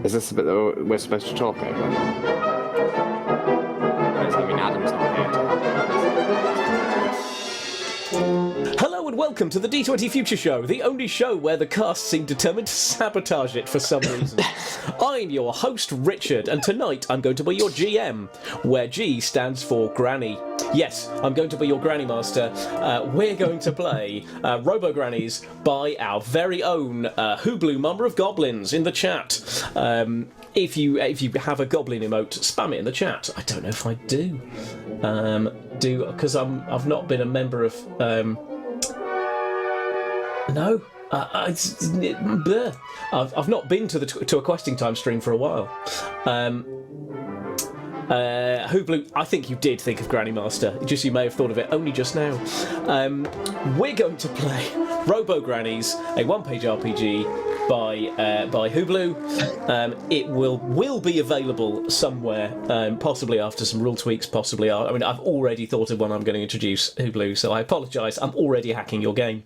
Is this the bit that we're supposed to talk over? I mean, Adam's not here. Hello and welcome to the D20 Future Show, the only show where the cast seem determined to sabotage it for some reason. I'm your host, Richard, and tonight I'm going to be your GM, where G stands for Granny. Yes, I'm going to be your Granny Master. We're going to play Robo Grannies by our very own WhoBlue Mama Of Goblins in the chat. If you have a goblin emote, spam it in the chat. I don't know if I do. Because I've not been a member of. No. I've not been to a questing time stream for a while. WhoBlue, I think you did think of Granny Master. Just you may have thought of it only just now. We're going to play Robo Grannies, a one-page RPG by WhoBlue. It will be available somewhere, possibly after some rule tweaks. Possibly, I mean, I've already thought of one I'm going to introduce WhoBlue, so I apologise. I'm already hacking your game.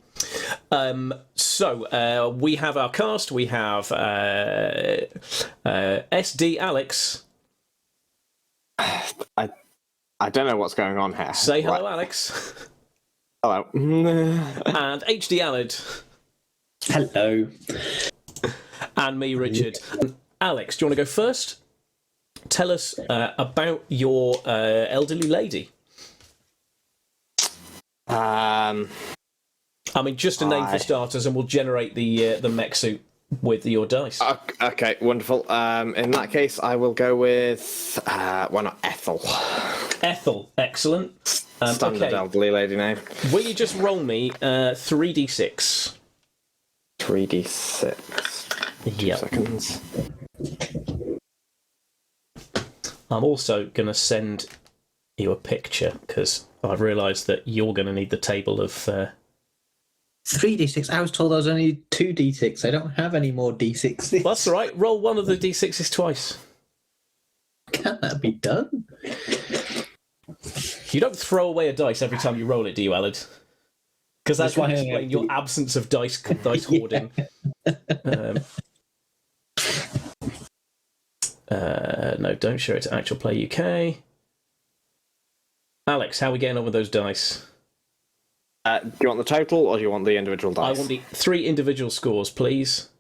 So we have our cast. We have SD Alex. I don't know what's going on here. Say hello, right. Alex. Hello. And HD Alad. Hello. And me, Richard. Alex, do you want to go first? Tell us about your elderly lady. I mean, just a name for starters, and we'll generate the mech suit with your dice. Okay, wonderful. In that case, I will go with why not Ethel? Ethel, excellent. Standard elderly lady name. Will you just roll me 3d6? 3d6. Yep. 2 seconds. I'm also going to send you a picture because I've realised that you're going to need the table of. 3d6. I was told I was only 2d6. I don't have any more d6s. Well, that's all right. Roll one of the d6s twice. Can that be done? You don't throw away a dice every time you roll it, do you, Alad? Because that's going to explain your absence of dice hoarding. No, don't show it to Actual Play UK. Alex, how are we getting on with those dice? Do you want the total, or do you want the individual dice? I want the 3 individual scores, please.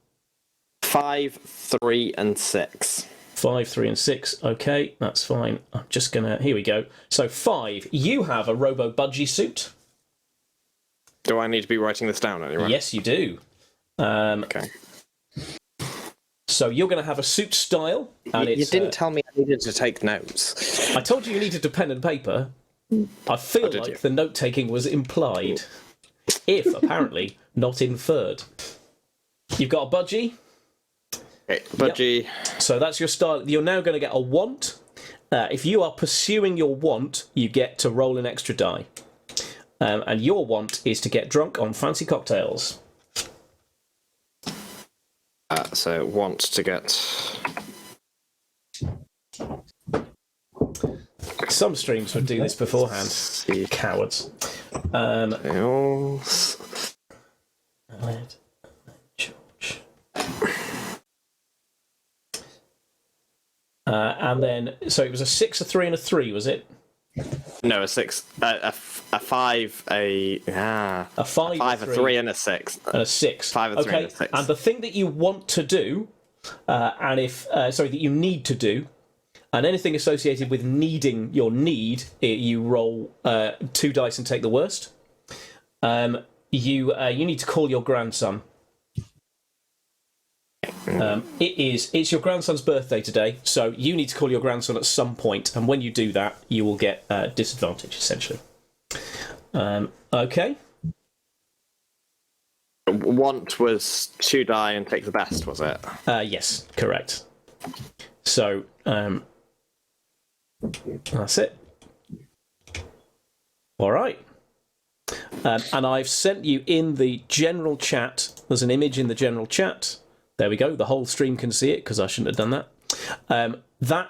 5, 3, and 6. 5, 3, and 6. Okay, that's fine. I'm just gonna. Here we go. So 5. You have a Robo Budgie suit. Do I need to be writing this down anyway? Yes, you do. Okay. So you're going to have a suit style, and you didn't tell me I needed to take notes. I told you needed a pen and paper. I feel like the note-taking was implied, if apparently not inferred. You've got a budgie. Okay, budgie. Yep. So that's your style. You're now going to get a want. If you are pursuing your want, you get to roll an extra die. And your want is to get drunk on fancy cocktails. So want to get... Some streams would do this beforehand. Cowards. George. And then, so it was a 6, a 3, and a 3, was it? No, a 6, a 5, a 5, a 3, and a 6. And a 6. 5, a 3, and a 6. And the thing that you want to do, that you need to do, and anything associated with needing your need, you roll 2 dice and take the worst. You need to call your grandson. It's your grandson's birthday today, so you need to call your grandson at some point, and when you do that, you will get disadvantage, essentially. Okay. Want was 2 die and take the best, was it? Yes, correct. So, that's it. All right. And I've sent you in the general chat. There's an image in the general chat. There we go. The whole stream can see it because I shouldn't have done that.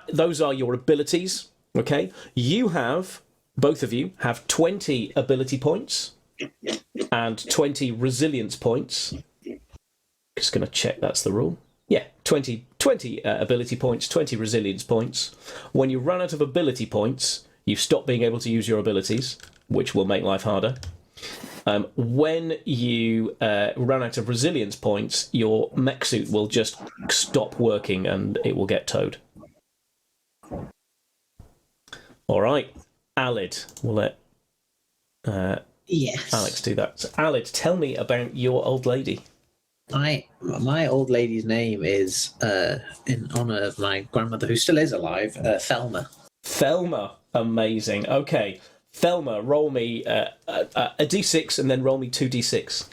Those are your abilities. Okay. You have, both of you, have 20 ability points and 20 resilience points. Just going to check that's the rule. Yeah, 20 ability points, 20 resilience points. When you run out of ability points, you stop being able to use your abilities, which will make life harder. When you run out of resilience points, your mech suit will just stop working and it will get towed. All right, Alid, we'll let Yes. Alex do that. So, Alid, tell me about your old lady. My old lady's name is, in honour of my grandmother, who still is alive, Thelma. Thelma, amazing. Okay, Thelma, roll me a d6 and then roll me 2d6.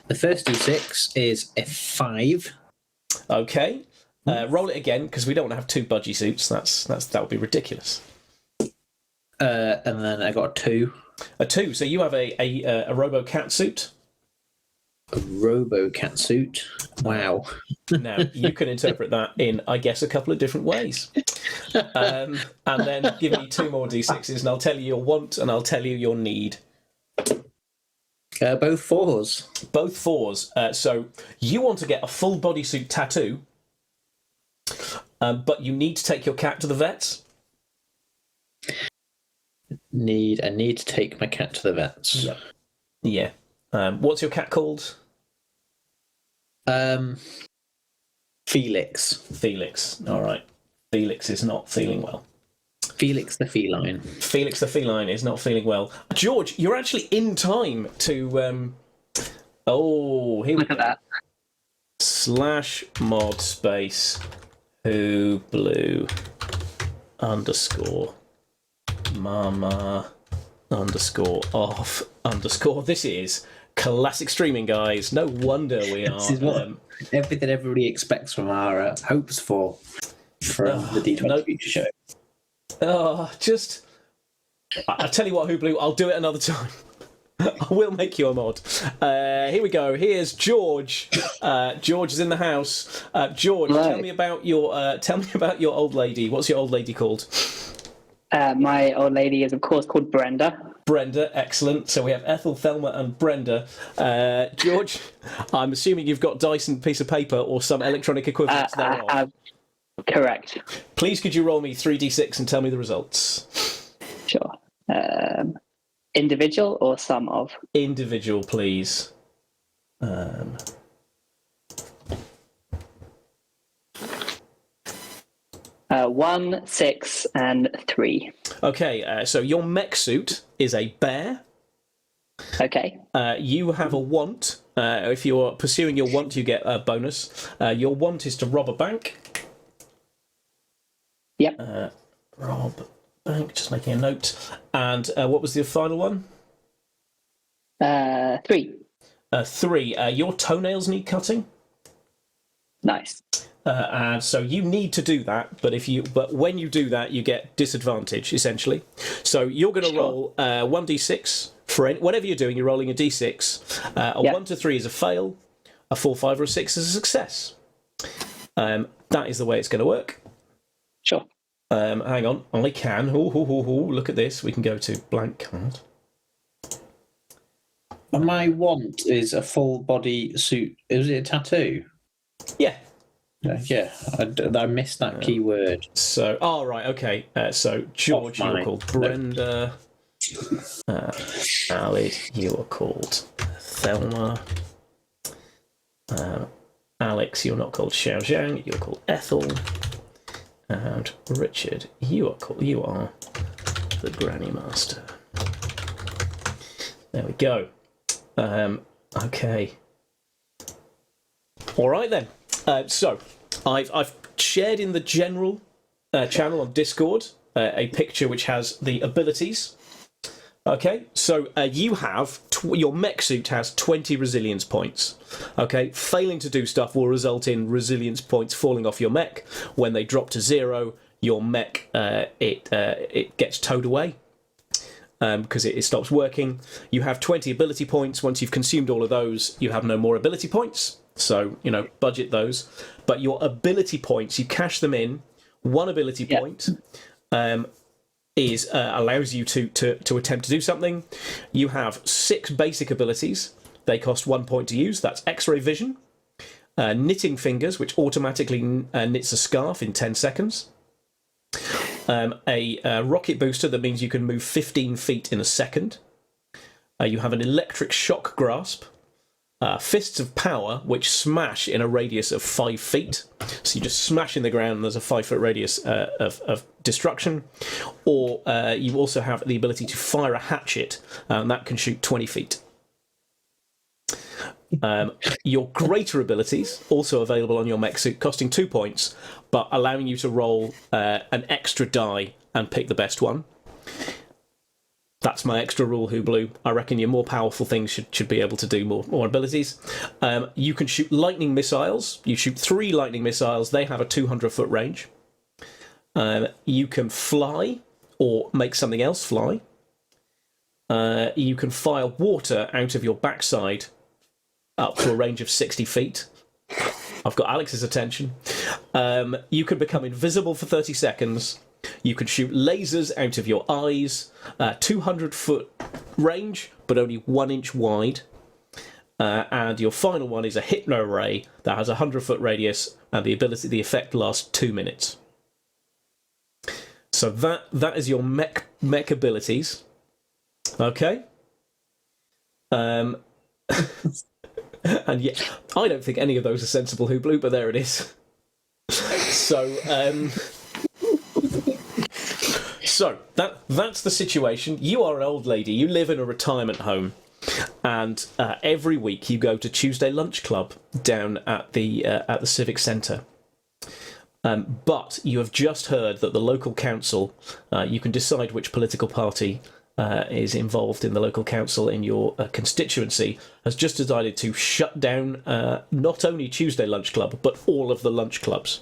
The first d6 is a 5. Okay, roll it again because we don't want to have 2 budgie suits. That would be ridiculous. And then I got a 2. A 2. So you have a Robo cat suit. A Robo cat suit. Wow. Now you can interpret that in, I guess, a couple of different ways. And then give me 2 more d6s, and I'll tell you your want and I'll tell you your need. Both 4s. Both 4s. So you want to get a full bodysuit tattoo, but you need to take your cat to the vets. I need to take my cat to the vets. Yep. Yeah. What's your cat called? Felix. Felix. All right. Felix is not feeling well. Felix the feline. Felix the feline is not feeling well. George, you're actually in time to. Oh, here we go. Look at that. /mod space WhoBlue _Mama _of_. This is classic streaming, guys. No wonder we are. This is what everything everybody expects from our hopes for from the D20 Future Show. I tell you what, WhoBlue, I'll do it another time. I will make you a mod. Here we go. Here's George. George is in the house. George, Hello. tell me about your old lady. What's your old lady called? My old lady is, of course, called Brenda. Brenda, excellent. So we have Ethel, Thelma, and Brenda. George, I'm assuming you've got Dyson piece of paper or some electronic equivalent thereof. I have, correct. Please, could you roll me 3d6 and tell me the results? Sure. Individual or sum of? Individual, please. 1, 6, and 3. Okay, so your mech suit is a bear. Okay. You have a want. If you're pursuing your want, you get a bonus. Your want is to rob a bank. Yep. Rob bank, just making a note. And what was the final one? 3. 3. Your toenails need cutting. Nice. And so you need to do that, but when you do that, you get disadvantage essentially. So you're going to roll 1d6 for whatever you're doing. You're rolling a d6. A 1 to 3 is a fail. A 4, 5, or a 6 is a success. That is the way it's going to work. Sure. Hang on, I can. Look at this. We can go to blank card. My want is a full body suit. Is it a tattoo? Yeah. Yeah, I missed that key word. So, right, okay. So, George, you're called Brenda. Alid, you are called Thelma. Alex, you're not called Xiao Zhang. You're called Ethel. And Richard, you are the Granny Master. There we go. Okay. All right then. So, I've shared in the general channel on Discord a picture which has the abilities. Okay, so you have your mech suit has 20 resilience points. Okay, failing to do stuff will result in resilience points falling off your mech. When they drop to 0, your mech it gets towed away. Because it stops working. You have 20 ability points. Once you've consumed all of those, you have no more ability points. So, budget those. But your ability points, you cash them in. 1 ability point allows you to attempt to do something. You have 6 basic abilities. They cost 1 point to use. That's X-ray vision. knitting fingers, which automatically knits a scarf in 10 seconds. A rocket booster that means you can move 15 feet in a second. You have an electric shock grasp. Fists of power, which smash in a radius of 5 feet. So you just smash in the ground and there's a 5-foot radius of destruction. Or you also have the ability to fire a hatchet, and that can shoot 20 feet. Your greater abilities, also available on your mech suit, costing 2 points, but allowing you to roll an extra die and pick the best one. That's my extra rule, WhoBlue. I reckon your more powerful things should be able to do more abilities. You can shoot lightning missiles. You shoot 3 lightning missiles. They have a 200-foot range. You can fly or make something else fly. You can fire water out of your backside up to a range of 60 feet. I've got Alex's attention. You can become invisible for 30 seconds. You can shoot lasers out of your eyes, 200-foot range, but only 1 inch wide. And your final one is a hypno ray that has a 100-foot radius, and the effect lasts 2 minutes. So that is your mech abilities. Okay. And yeah, I don't think any of those are sensible, WhoBlue, but there it is. So that's the situation. You are an old lady. You live in a retirement home, and every week you go to Tuesday Lunch Club down at the Civic Centre. But you have just heard that the local council, you can decide which political party is involved in the local council in your constituency, has just decided to shut down not only Tuesday Lunch Club, but all of the lunch clubs.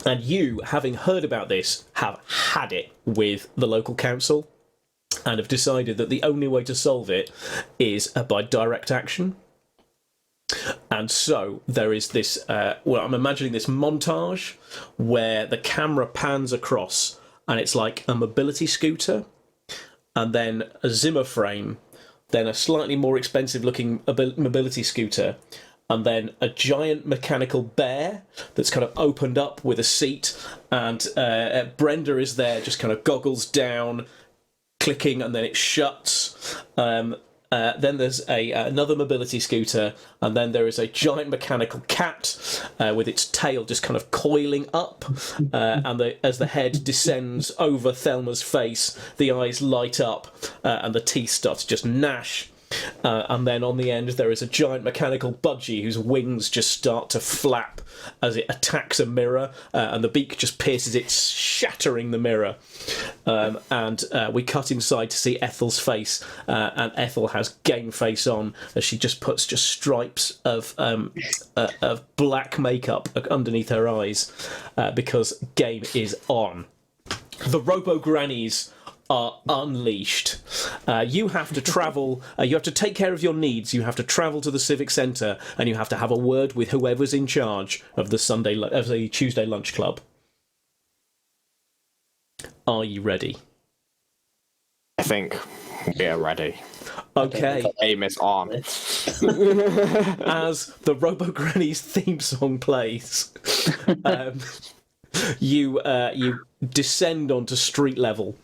And you, having heard about this, have had it with the local council and have decided that the only way to solve it is by direct action. And so there is this, I'm imagining this montage where the camera pans across and it's like a mobility scooter and then a Zimmer frame, then a slightly more expensive looking mobility scooter, and then a giant mechanical bear that's kind of opened up with a seat, and Brenda is there, just kind of goggles down, clicking, and then it shuts. Then there's another mobility scooter, and then there is a giant mechanical cat with its tail just kind of coiling up, and as the head descends over Thelma's face, the eyes light up, and the teeth start to just gnash. And then on the end there is a giant mechanical budgie whose wings just start to flap as it attacks a mirror, and the beak just pierces it, shattering the mirror. And we cut inside to see Ethel's face, and Ethel has game face on as she just puts stripes of black makeup underneath her eyes because game is on. The Robo Grannies are unleashed. You have to travel, you have to take care of your needs, you have to travel to the Civic Centre, and you have to have a word with whoever's in charge of the Tuesday Lunch Club. Are you ready? I think we are ready. Okay. The aim is on. As the Robo Grannies theme song plays, you descend onto street level.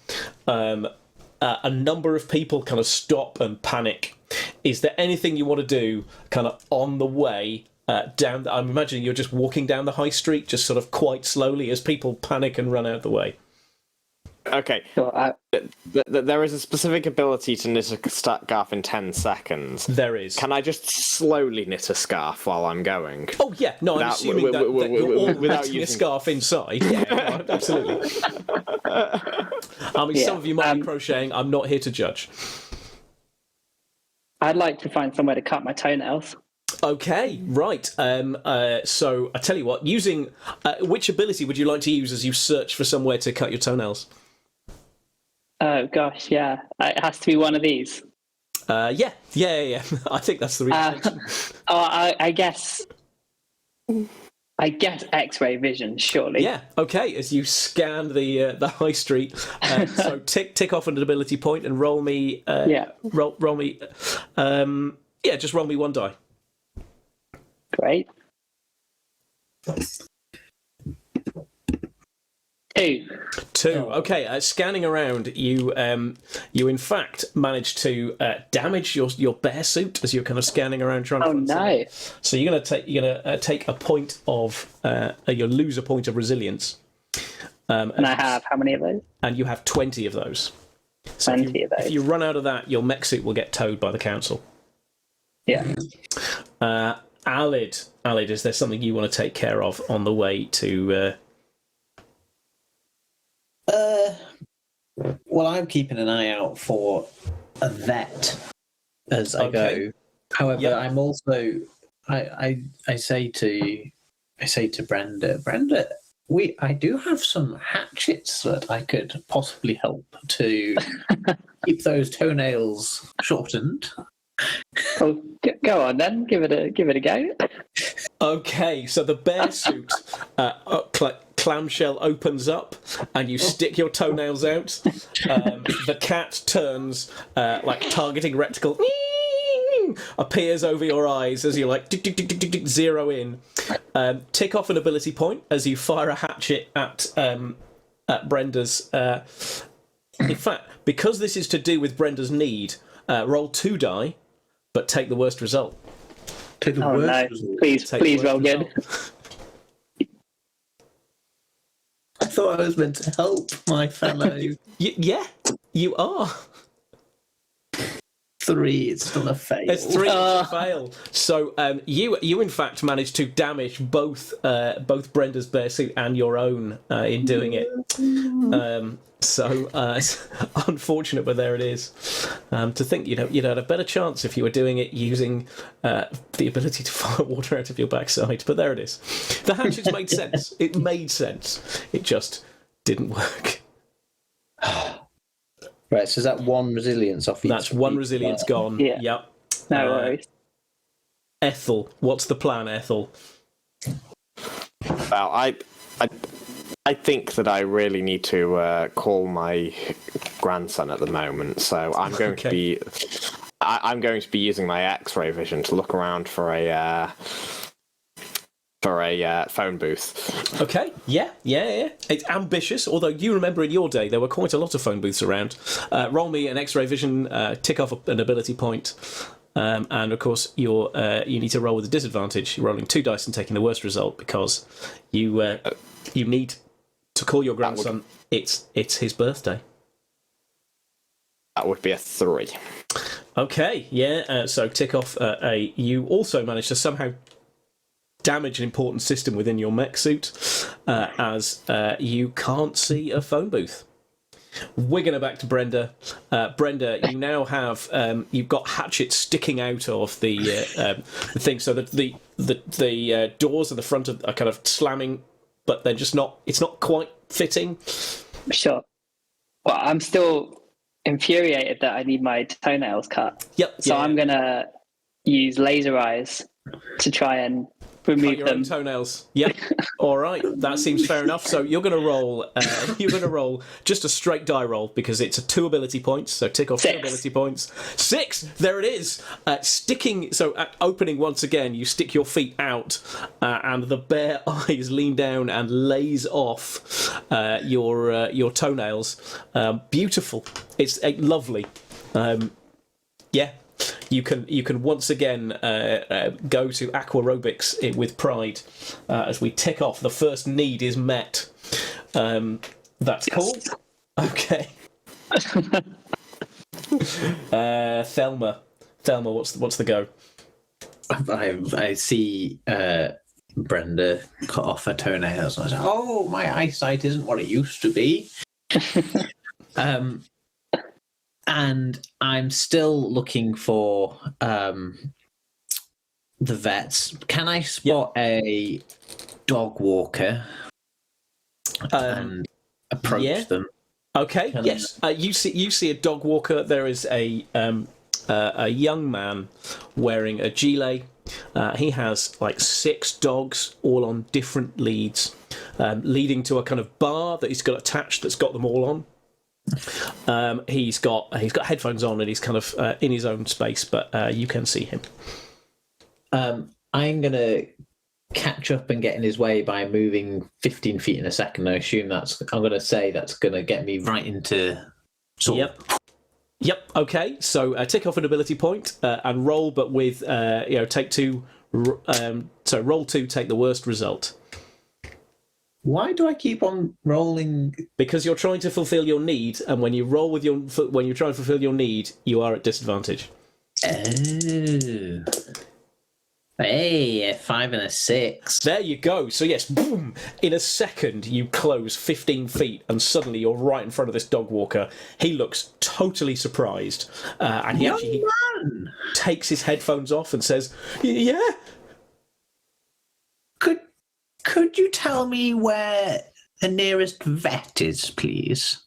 A number of people kind of stop and panic. Is there anything you want to do kind of on the way down? I'm imagining you're just walking down the high street, just sort of quite slowly as people panic and run out the way. Okay. There is a specific ability to knit a scarf in 10 seconds. There is. Can I just slowly knit a scarf while I'm going? Oh, yeah. No, I'm assuming that you're all knitting a scarf inside. Yeah, no, absolutely. I mean, some of you might be crocheting. I'm not here to judge. I'd like to find somewhere to cut my toenails. Okay, right. So I tell you what, using which ability would you like to use as you search for somewhere to cut your toenails? Oh gosh, yeah. It has to be one of these. Yeah. I think that's the reason. I guess X-ray vision, surely. Yeah. Okay. As you scan the high street, so tick off an ability point and roll me. Roll me. Yeah, just roll me one die. Great. 2. 2. Okay, scanning around, you in fact managed to damage your bear suit as you're kind of scanning around trying to find something. So you're gonna take a point of you lose a point of resilience. And I have how many of those? And you have 20 of those. So 20 of those. If you run out of that, your mech suit will get towed by the council. Yeah. Alid, is there something you want to take care of on the way to? Well, I'm keeping an eye out for a vet as I go. However, I'm also I say to Brenda, I do have some hatchets that I could possibly help to keep those toenails shortened. Cool. Go on then. Give it a go. Okay, so the bear suit clamshell opens up, and you stick your toenails out. The cat turns like targeting reticle. Appears over your eyes as you like zero in. Tick off an ability point as you fire a hatchet at Brenda's. In fact, because this is to do with Brenda's need, roll 2 die, but take the worst result. Take the worst result. Please roll good. I thought I was meant to help my fellow. Yeah, you are. 3, it's still a fail. It's 3, it's a fail. So you in fact managed to damage both Brenda's bear suit and your own in doing it. So it's unfortunate, but there it is. To think you'd had a better chance if you were doing it using the ability to fire water out of your backside. But there it is. The hatchets made sense. It made sense. It just didn't work. Right, so is that 1 resilience off each? That's 1 resilience gone. Yeah. Yep. No worries. Ethel, what's the plan, Ethel? Well, I think that I really need to call my grandson at the moment, so I'm going to be I'm going to be using my X-ray vision to look around for a phone booth. Okay, yeah. It's ambitious, although you remember in your day there were quite a lot of phone booths around. Roll me an X-ray vision, tick off an ability point, and of course you need to roll with a disadvantage. You're rolling 2 dice and taking the worst result because you need to call your grandson. It's his birthday. That would be a 3. Okay, yeah. So tick off a. You also managed to somehow damage an important system within your mech suit, as you can't see a phone booth. We're going back to Brenda. Brenda, you now have you've got hatchets sticking out of the thing, so that the doors at the front are kind of slamming, but they're just not. It's not quite fitting. Sure. Well, I'm still infuriated that I need my toenails cut. Yep. So I'm gonna use laser eyes to try and remove your them. Own toenails. Yep. All right. That seems fair enough. So you're going to roll. You're going to roll just a straight die roll because it's a 2 ability points. So tick off 6. 2 ability points. 6. There it is. Sticking. So at opening once again, you stick your feet out, and the bare eyes lean down and lays off your toenails. Beautiful. It's lovely. Yeah. You can once again go to aquarobics with pride as we tick off the first need is met. That's cool. Okay. Thelma, what's the go? I see Brenda cut off her toenails. And I was like, oh, my eyesight isn't what it used to be. And I'm still looking for the vets. Can I spot a dog walker and approach them? Okay. Yes. You see a dog walker. There is a young man wearing a gilet. He has like 6 dogs, all on different leads, leading to a kind of bar that he's got attached that's got them all on. He's got headphones on and he's kind of in his own space, but you can see him. I'm going to catch up and get in his way by moving 15 feet in a second. I'm going to say that's going to get me right into... Yep. Okay. So tick off an ability point and roll, but with take 2. Roll 2. Take the worst result. Why do I keep on rolling? Because you're trying to fulfill your need, and when you roll with when you try and fulfill your need, you are at disadvantage. Oh. Hey, a 5 and a 6. There you go. So yes, boom! In a second, you close 15 feet, and suddenly you're right in front of this dog walker. He looks totally surprised, and he takes his headphones off and says, "Yeah." Could you tell me where the nearest vet is, please?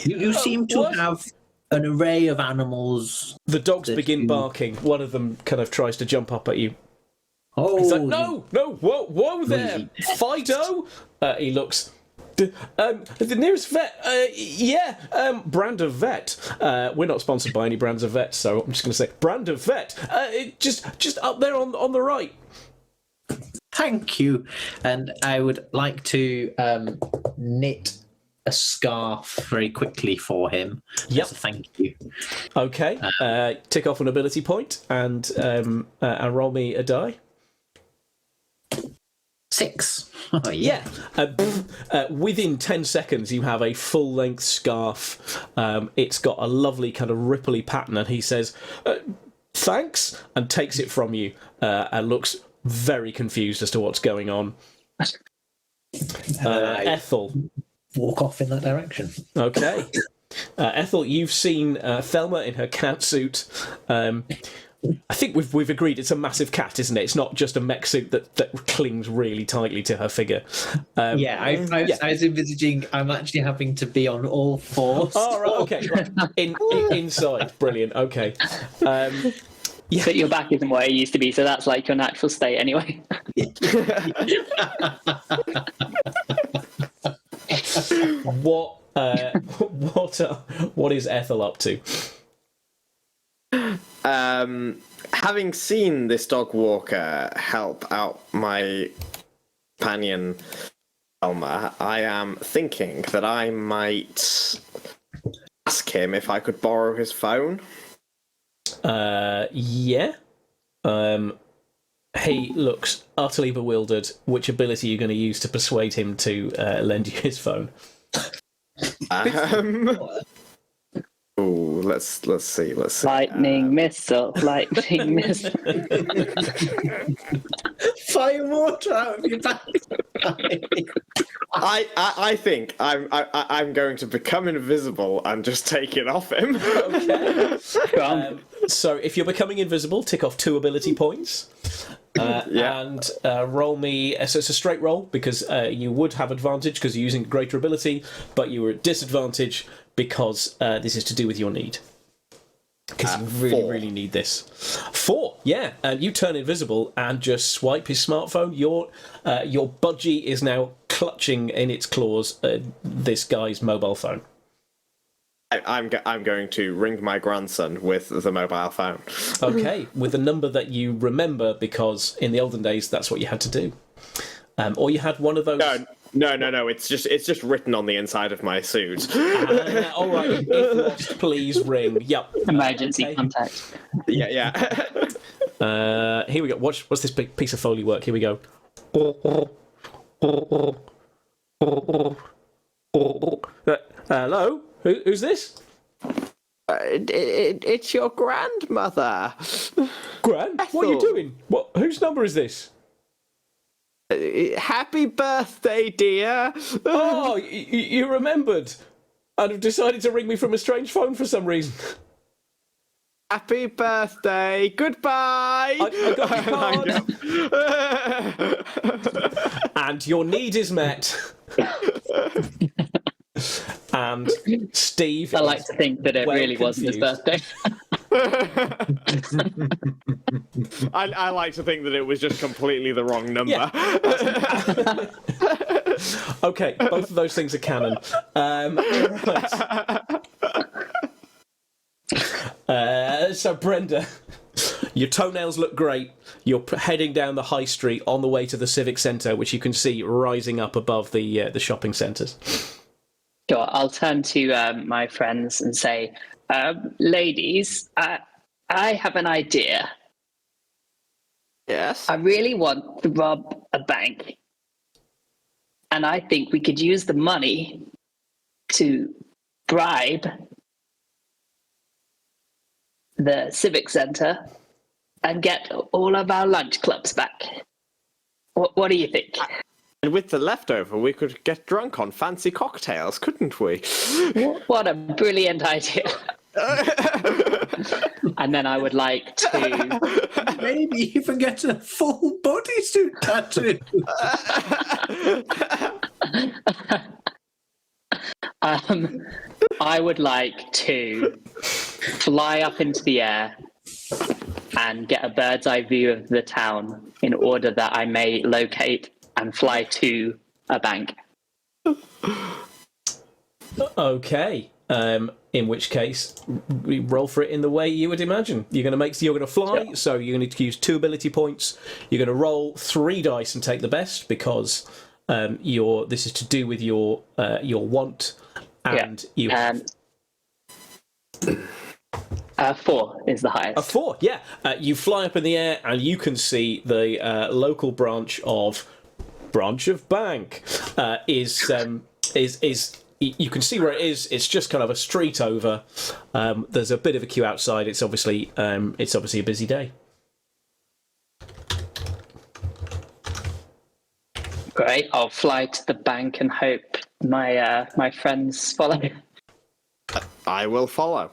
You seem to have an array of animals. The dogs begin barking. One of them kind of tries to jump up at you. Oh, he's like, no, whoa there, Fido. He looks. The nearest vet, brand of vet. We're not sponsored by any brands of vets, so I'm just going to say brand of vet. Just up there on the right. Thank you. And I would like to knit a scarf very quickly for him. Yep. As a thank you. Okay. Tick off an ability point and roll me a die. 6. Oh, yeah. Within 10 seconds, you have a full-length scarf. It's got a lovely kind of ripply pattern, and he says, thanks, and takes it from you and looks very confused as to what's going on. Ethel. Walk off in that direction. Okay. Ethel, you've seen Thelma in her cat suit. I think we've agreed it's a massive cat, isn't it? It's not just a mech suit that clings really tightly to her figure. I was envisaging I'm actually having to be on all fours. Oh, right, okay. Right. Inside. Brilliant. Okay. Yeah. But your back isn't what it used to be, so that's like your natural state anyway. What is Ethel up to? Having seen this dog walker help out my companion Elmer, I am thinking that I might ask him if I could borrow his phone. Yeah. He looks utterly bewildered. Which ability are you going to use to persuade him to lend you his phone? Let's see. Lightning missile. Fire water out of your back. I think I'm going to become invisible and just take it off him. Okay. So if you're becoming invisible, tick off 2 ability points. And roll me. So it's a straight roll because you would have advantage because you're using greater ability, but you were at disadvantage because this is to do with your need. Because you really need this. 4, yeah. And you turn invisible and just swipe his smartphone. Your budgie is now clutching in its claws this guy's mobile phone. I'm going to ring my grandson with the mobile phone. Okay, with a number that you remember because in the olden days that's what you had to do. Or you had one of those. No. It's just written on the inside of my suit. All right. If lost, please ring. Yep. Emergency contact. Yeah. Here we go. What's this big piece of Foley work? Here we go. Hello. Who's this? It's your grandmother. Gran? What are you doing? Whose number is this? Happy birthday, dear. Oh, you remembered and have decided to ring me from a strange phone for some reason. Happy birthday. Goodbye. I got your card. And your need is met. And Steve. I like to think that it really wasn't his birthday. I like to think that it was just completely the wrong number. Yeah. Okay, both of those things are canon. Right. So, Brenda, your toenails look great. You're heading down the high street on the way to the Civic Centre, which you can see rising up above the shopping centres. Sure, I'll turn to my friends and say, ladies, I have an idea. Yes. I really want to rob a bank. And I think we could use the money to bribe the Civic Centre and get all of our lunch clubs back. What do you think? And with the leftover, we could get drunk on fancy cocktails, couldn't we? What a brilliant idea. And then I would like to... Maybe even get a full bodysuit tattoo. I would like to fly up into the air and get a bird's eye view of the town in order that I may locate and fly to a bank. Okay. In which case, we roll for it in the way you would imagine. You're going to fly, Sure. so you're going to use 2 ability points. You're going to roll 3 dice and take the best because this is to do with your want, and you. 4 is the highest. A 4, yeah. You fly up in the air and you can see the local branch of bank is. You can see where it is. It's just kind of a street over. There's a bit of a queue outside. It's obviously a busy day. Great. I'll fly to the bank and hope my friends follow. I will follow.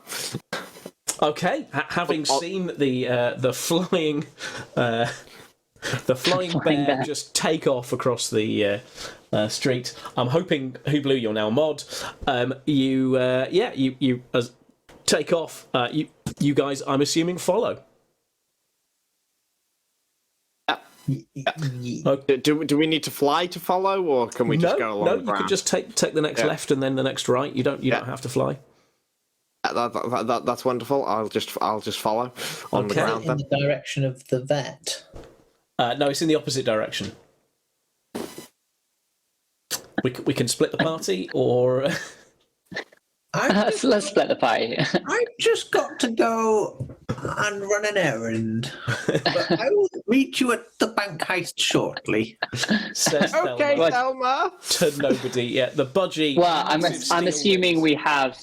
Okay. Having seen the flying bear just take off across the street. I'm hoping WhoBlue, you're now mod. You take off. You guys, I'm assuming, follow. Do we need to fly to follow, or can we just go along? No, the you ground? could just take the next left and then the next right. You don't have to fly. That's wonderful. I'll just follow on the ground In then. the direction of the vet. No, it's in the opposite direction. We can split the party, or Let's split the pie. I've just got to go and run an errand. But I will meet you at the bank heist shortly. says Okay, Thelma Thelma. to nobody. Yeah, the budgie. Well, I'm assuming we have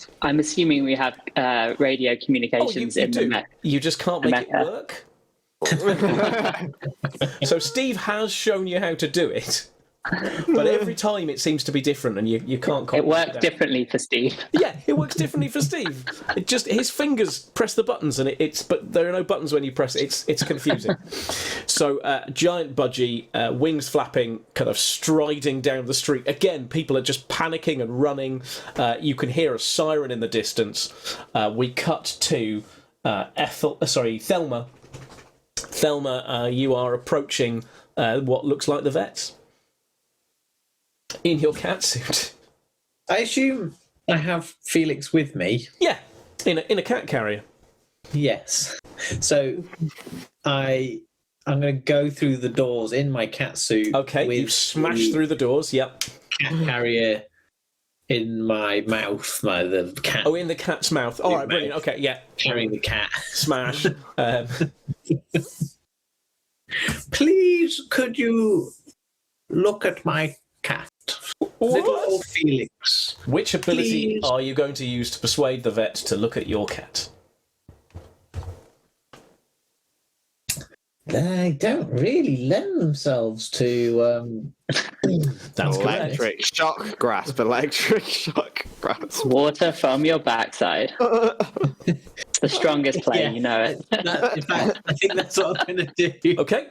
radio communications in the mech. You just can't make it Mecca. work. So Steve has shown you how to do it, but every time it seems to be different, and you can't. It works differently for Steve. Yeah, it works differently for Steve. It just his fingers press the buttons, and but there are no buttons when you press it. It's confusing. So giant budgie, wings flapping, kind of striding down the street. Again, people are just panicking and running. You can hear a siren in the distance. We cut to Thelma. Thelma, you are approaching what looks like the vets in your catsuit. I assume I have Felix with me. Yeah, in a cat carrier. Yes. So I'm going to go through the doors in my catsuit. Okay, with you've smashed through the doors. Yep. cat carrier in my mouth. The cat. Oh, in the cat's mouth. All right, brilliant. Okay, yeah. Carrying the cat. Smash. Please, could you look at my cat? Little old Felix. Which ability Please. are you going to use to persuade the vet to look at your cat? They don't really lend themselves to. That's correct. Electric shock grasp. Electric shock grasp. Water from your backside. It's the strongest play, you know it. In fact, I think that's what I'm going to do. Okay.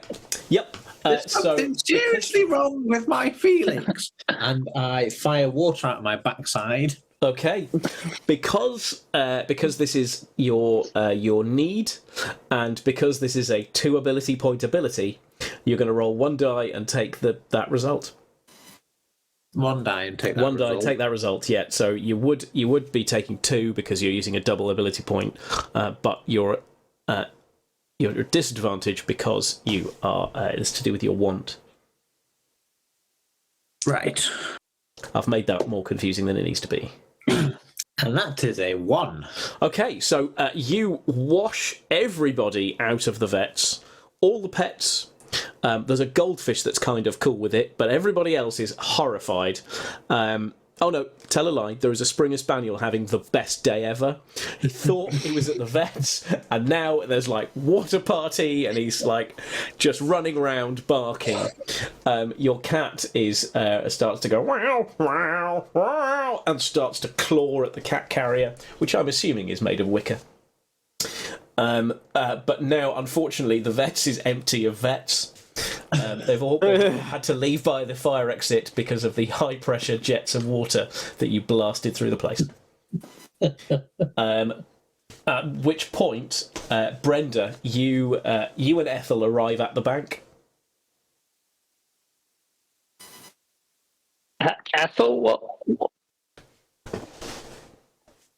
Yep. There's something seriously wrong with my Felix. And I fire water out of my backside. Okay, because this is your need, and because this is a 2 ability point ability, you're going to roll 1 die and take that result. One die and take that One die, result. take that result. Yeah, so you would be taking 2 because you're using a double ability point, but you're at a disadvantage because you are. It's to do with your want. Right. I've made that more confusing than it needs to be. And that is a 1. Okay, so you wash everybody out of the vets, all the pets. There's a goldfish that's kind of cool with it, but everybody else is horrified. Oh no, tell a lie. There is a Springer Spaniel having the best day ever. He thought he was at the vets, and now there's like water party, and he's like just running around barking. Your cat is starts to go wow, wow, wow, and starts to claw at the cat carrier, which I'm assuming is made of wicker. But now, unfortunately, the vets is empty of vets. They've all had to leave by the fire exit because of the high pressure jets of water that you blasted through the place. At which point, Brenda, you and Ethel arrive at the bank. Ethel, what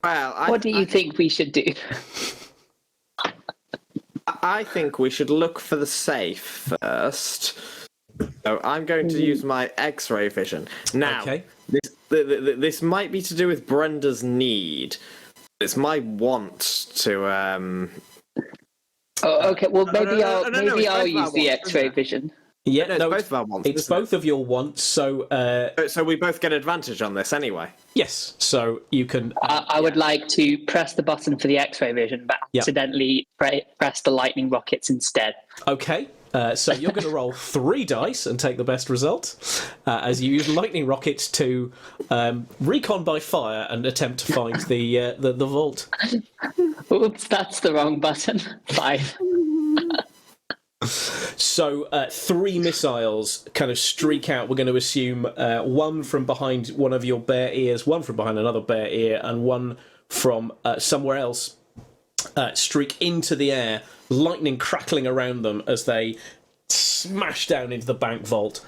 Well, what do you think we should do? I think we should look for the safe first. So I'm going to use my X-ray vision. Now, Okay. this might be to do with Brenda's need. It's my want to. Oh, okay. Well, maybe no, I'll no, no, it's I'll both use our the wants, X-ray isn't it? vision. Yeah, No, it's both of our wants. It's isn't both of your wants. So So we both get advantage on this anyway. yes, so you can. I would like to press the button for the X-ray vision, but Yeah. accidentally press the lightning rockets instead. Okay, so you're going to roll 3 dice and take the best result as you use lightning rockets to recon by fire and attempt to find the vault. Oops, that's the wrong button. 5. So 3 missiles kind of streak out. We're going to assume one from behind one of your bare ears, one from behind another bare ear, and one from somewhere else streak into the air, lightning crackling around them as they smash down into the bank vault.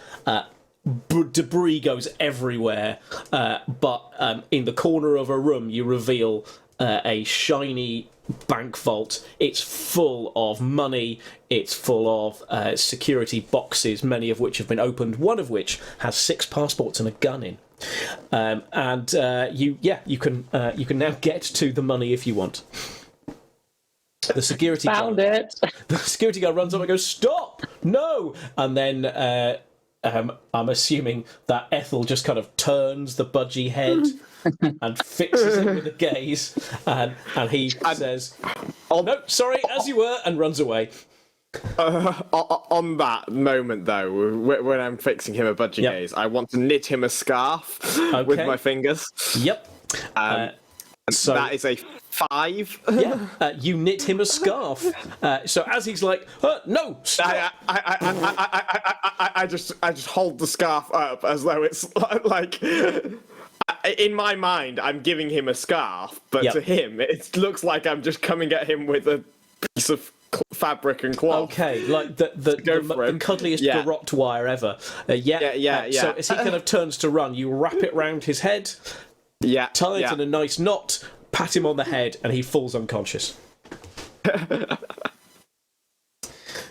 Debris goes everywhere, but in the corner of a room you reveal a shiny bank vault. It's full of money, it's full of security boxes, many of which have been opened, one of which has 6 passports and a gun in. You can now get to the money if you want. The security Found guard, it. the security guard runs up and goes, "Stop! No!" And then I'm assuming that Ethel just kind of turns the budgie head and fixes it with a gaze, and he says, "Oh no, sorry, as you were," and runs away. On that moment, though, when I'm fixing him a budgie Yep. gaze, I want to knit him a scarf with Okay. my fingers. Yep. So That is a 5. yeah, you knit him a scarf. So as he's like, "No, stop!" I just hold the scarf up as though it's like. In my mind, I'm giving him a scarf, but Yep. to him, it looks like I'm just coming at him with a piece of fabric and cloth. Okay, like the cuddliest Yeah. garrote wire ever. Yeah. So as he kind of turns to run, you wrap it round his head, Yeah, tie it yeah. in a nice knot, pat him on the head, and he falls unconscious.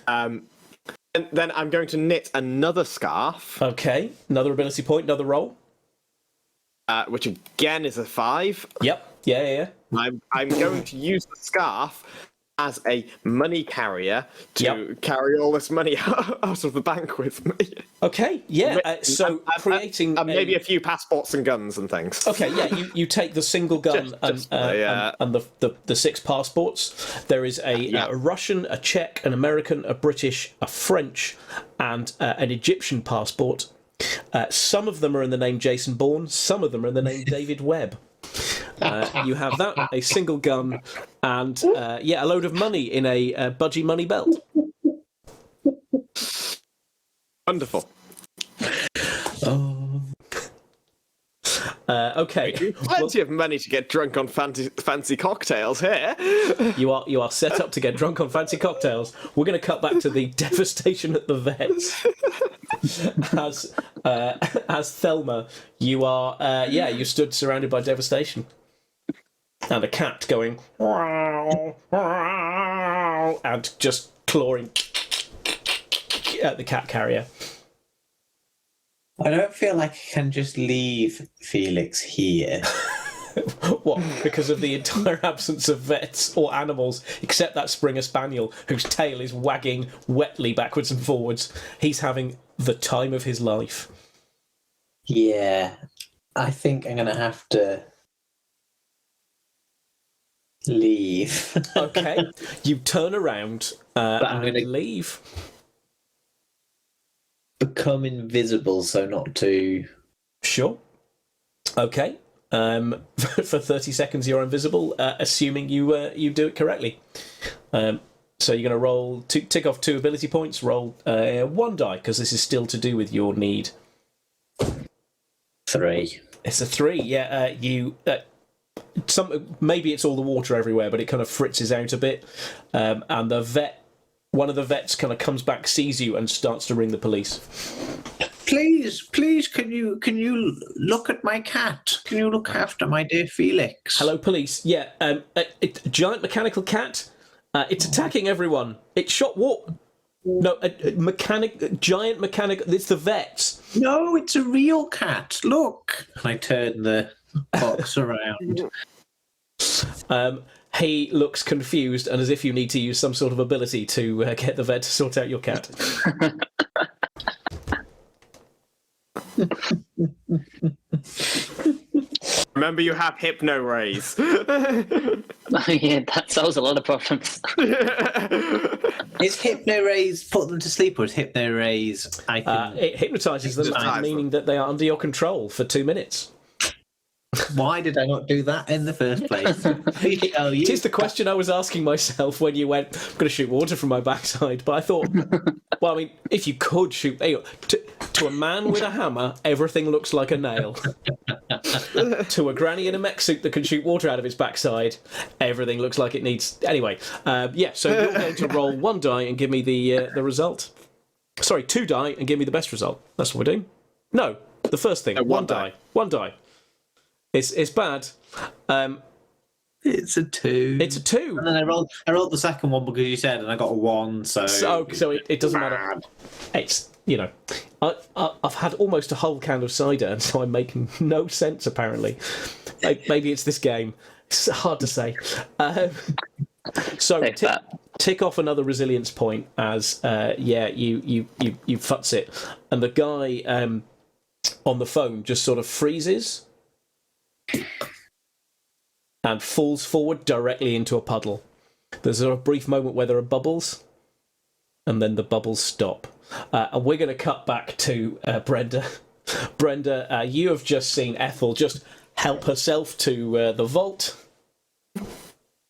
And then I'm going to knit another scarf, Okay, another ability point, another roll. which again is a 5. Yep. Yeah. I'm going to use the scarf as a money carrier to Yep. carry all this money out of the bank with me. Okay. Yeah. So creating Maybe a few passports and guns and things. Okay, yeah, you take the single gun Just and the 6 passports. There is a Russian, a Czech, an American, a British, a French, and an Egyptian passport. Some of them are in the name Jason Bourne, some of them are in the name David Webb. You have that, a single gun, and a load of money in a budgie money belt. Wonderful. Okay, Plenty of money to get drunk on fancy cocktails here. you are set up to get drunk on fancy cocktails. We're going to cut back to the devastation at the vets as Thelma, you are, you stood surrounded by devastation. And a cat going, and just clawing at the cat carrier. I don't feel like I can just leave Felix here. What? Because of the entire absence of vets or animals, except that Springer Spaniel, whose tail is wagging wetly backwards and forwards. He's having the time of his life. Yeah, I think I'm going to have to leave. Okay, you turn around I'm and gonna leave. become invisible, so not to... Sure. Okay. For 30 seconds you're invisible, assuming you do it correctly. So you're going to roll tick off 2 ability points. Roll 1 die because this is still to do with your need. 3. It's a 3. Yeah. Maybe it's all the water everywhere, but it kind of fritzes out a bit. And one of the vets kind of comes back, sees you, and starts to ring the police. Please, can you look at my cat? Can you look after my dear Felix? Hello, police. Yeah, a giant mechanical cat. It's attacking everyone. It shot what? No, giant mechanic. It's the vets. No, it's a real cat. Look. And I turn the box around. He looks confused and as if you need to use some sort of ability to get the vet to sort out your cat. Remember, you have hypno rays. Yeah, that solves a lot of problems. Is hypno rays put them to sleep, or is hypno rays It hypnotizes them, meaning that they are under your control for 2 minutes. Why did I not do that in the first place? It is the question I was asking myself when you went, I'm going to shoot water from my backside. But I thought, well, I mean, if you could shoot... To a man with a hammer, everything looks like a nail. To a granny in a mech suit that can shoot water out of its backside, everything looks like it needs... Anyway, so you're going to roll 1 die and give me the result. Sorry, 2 die and give me the best result. That's what we're doing. No, the first thing. 1 die. 1 die. It's bad. It's a 2. It's a 2. And then I rolled the second one because you said, and I got a 1. So it doesn't matter. It's I've had almost a whole can of cider, and so I'm making no sense. Apparently, maybe it's this game. It's hard to say. So tick off another resilience point as you futz it, and the guy on the phone just sort of freezes and falls forward directly into a puddle. There's a brief moment where there are bubbles, and then the bubbles stop. And we're going to cut back to Brenda. Brenda, you have just seen Ethel just help herself to the vault.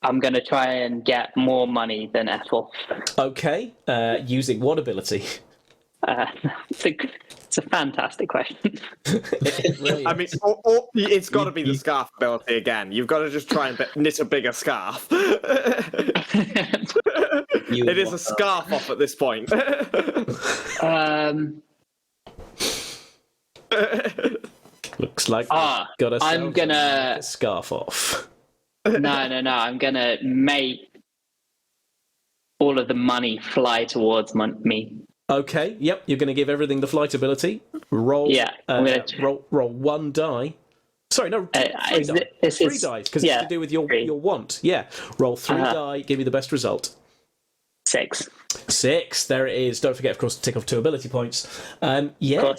I'm going to try and get more money than Ethel. Okay, using what ability? It's a fantastic question. Really I mean, it's got to be the scarf ability again. You've got to just try and knit a bigger scarf. It is a scarf off at this point. Looks like got I'm gonna a scarf off. No. I'm gonna make all of the money fly towards me. Okay. Yep. You're going to give everything the flight ability. Roll. Yeah. Roll 1 die. Sorry, no. 3 dice. 3 dice because it's to do with your want. Yeah. Roll 3 die. Give me the best result. 6. 6. There it is. Don't forget, of course, to tick off 2 ability points. You.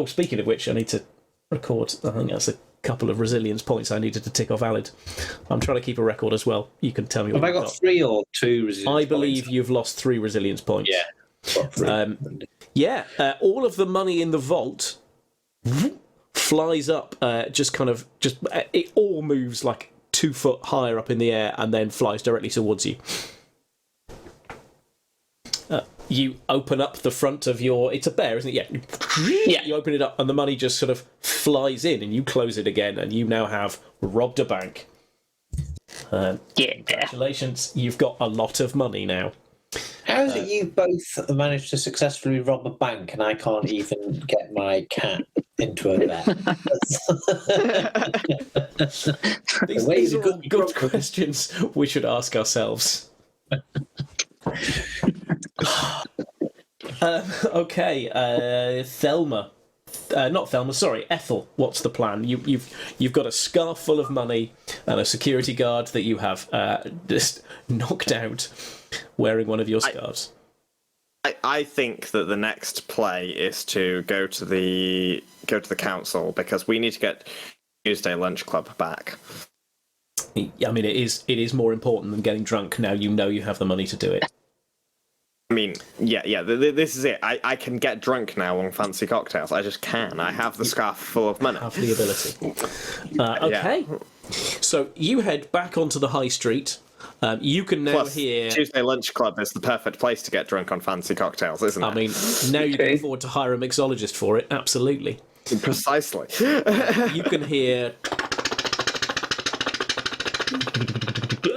Speaking of which, I need to record. I think that's a couple of resilience points I needed to tick off valid. I'm trying to keep a record as well. You can tell me. Have I got 3 or 2 resilience points? I believe you've lost 3 resilience points. Yeah. All of the money in the vault flies up. It all moves like 2 foot higher up in the air and then flies directly towards you. You open up the front of your... It's a bear, isn't it? Yeah. You open it up and the money just sort of flies in and you close it again and you now have robbed a bank. Congratulations. You've got a lot of money now. How surprised that you both managed to successfully rob a bank and I can't even get my cat into a vet. These are all good questions we should ask ourselves. Okay, Thelma. Not Thelma, sorry, Ethel. What's the plan? You've got a scarf full of money and a security guard that you have just knocked out wearing one of your scarves. I think that the next play is to go to the council because we need to get Tuesday Lunch Club back. I mean, it is more important than getting drunk. Now you know you have the money to do it. I mean, yeah. This is it. I can get drunk now on fancy cocktails. I just can. I have the scarf full of money. Have the ability. Okay. Yeah. So you head back onto the high street. You can now hear... Tuesday Lunch Club is the perfect place to get drunk on fancy cocktails, isn't it? I mean, now you can afford to hire a mixologist for it, absolutely. Precisely. You can hear...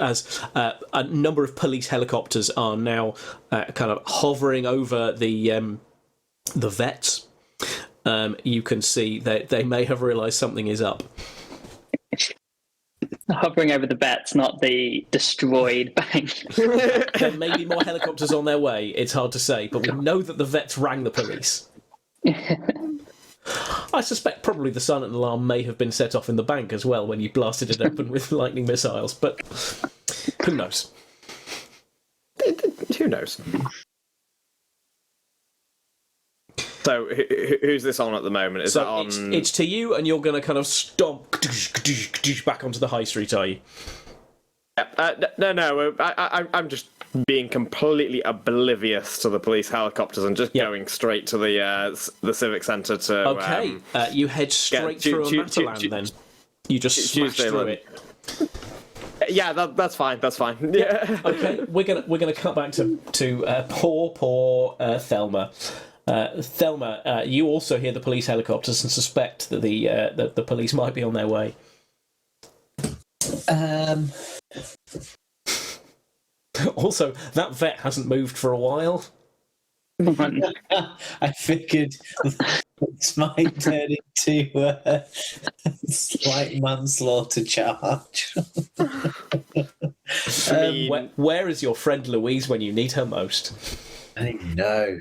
as a number of police helicopters are now kind of hovering over the vets. You can see that they may have realised something is up. Hovering over the vets, not the destroyed bank. There may be more helicopters on their way, it's hard to say, but we know that the vets rang the police. I suspect probably the silent alarm may have been set off in the bank as well when you blasted it open with lightning missiles, but who knows? Who knows? So, who's this on at the moment? Is that on? It's to you, and you're going to kind of stomp back onto the high street, are you? No. I'm just being completely oblivious to the police helicopters and just going straight to the civic centre to. Okay, you head straight through a Matalan then. You just smash through it. Yeah, that's fine. That's fine. Yeah. Okay, we're gonna cut back to poor Thelma. Thelma, you also hear the police helicopters and suspect that the police might be on their way. Also, that vet hasn't moved for a while. I figured this might turn into a slight manslaughter charge. Where is your friend Louise when you need her most? I know.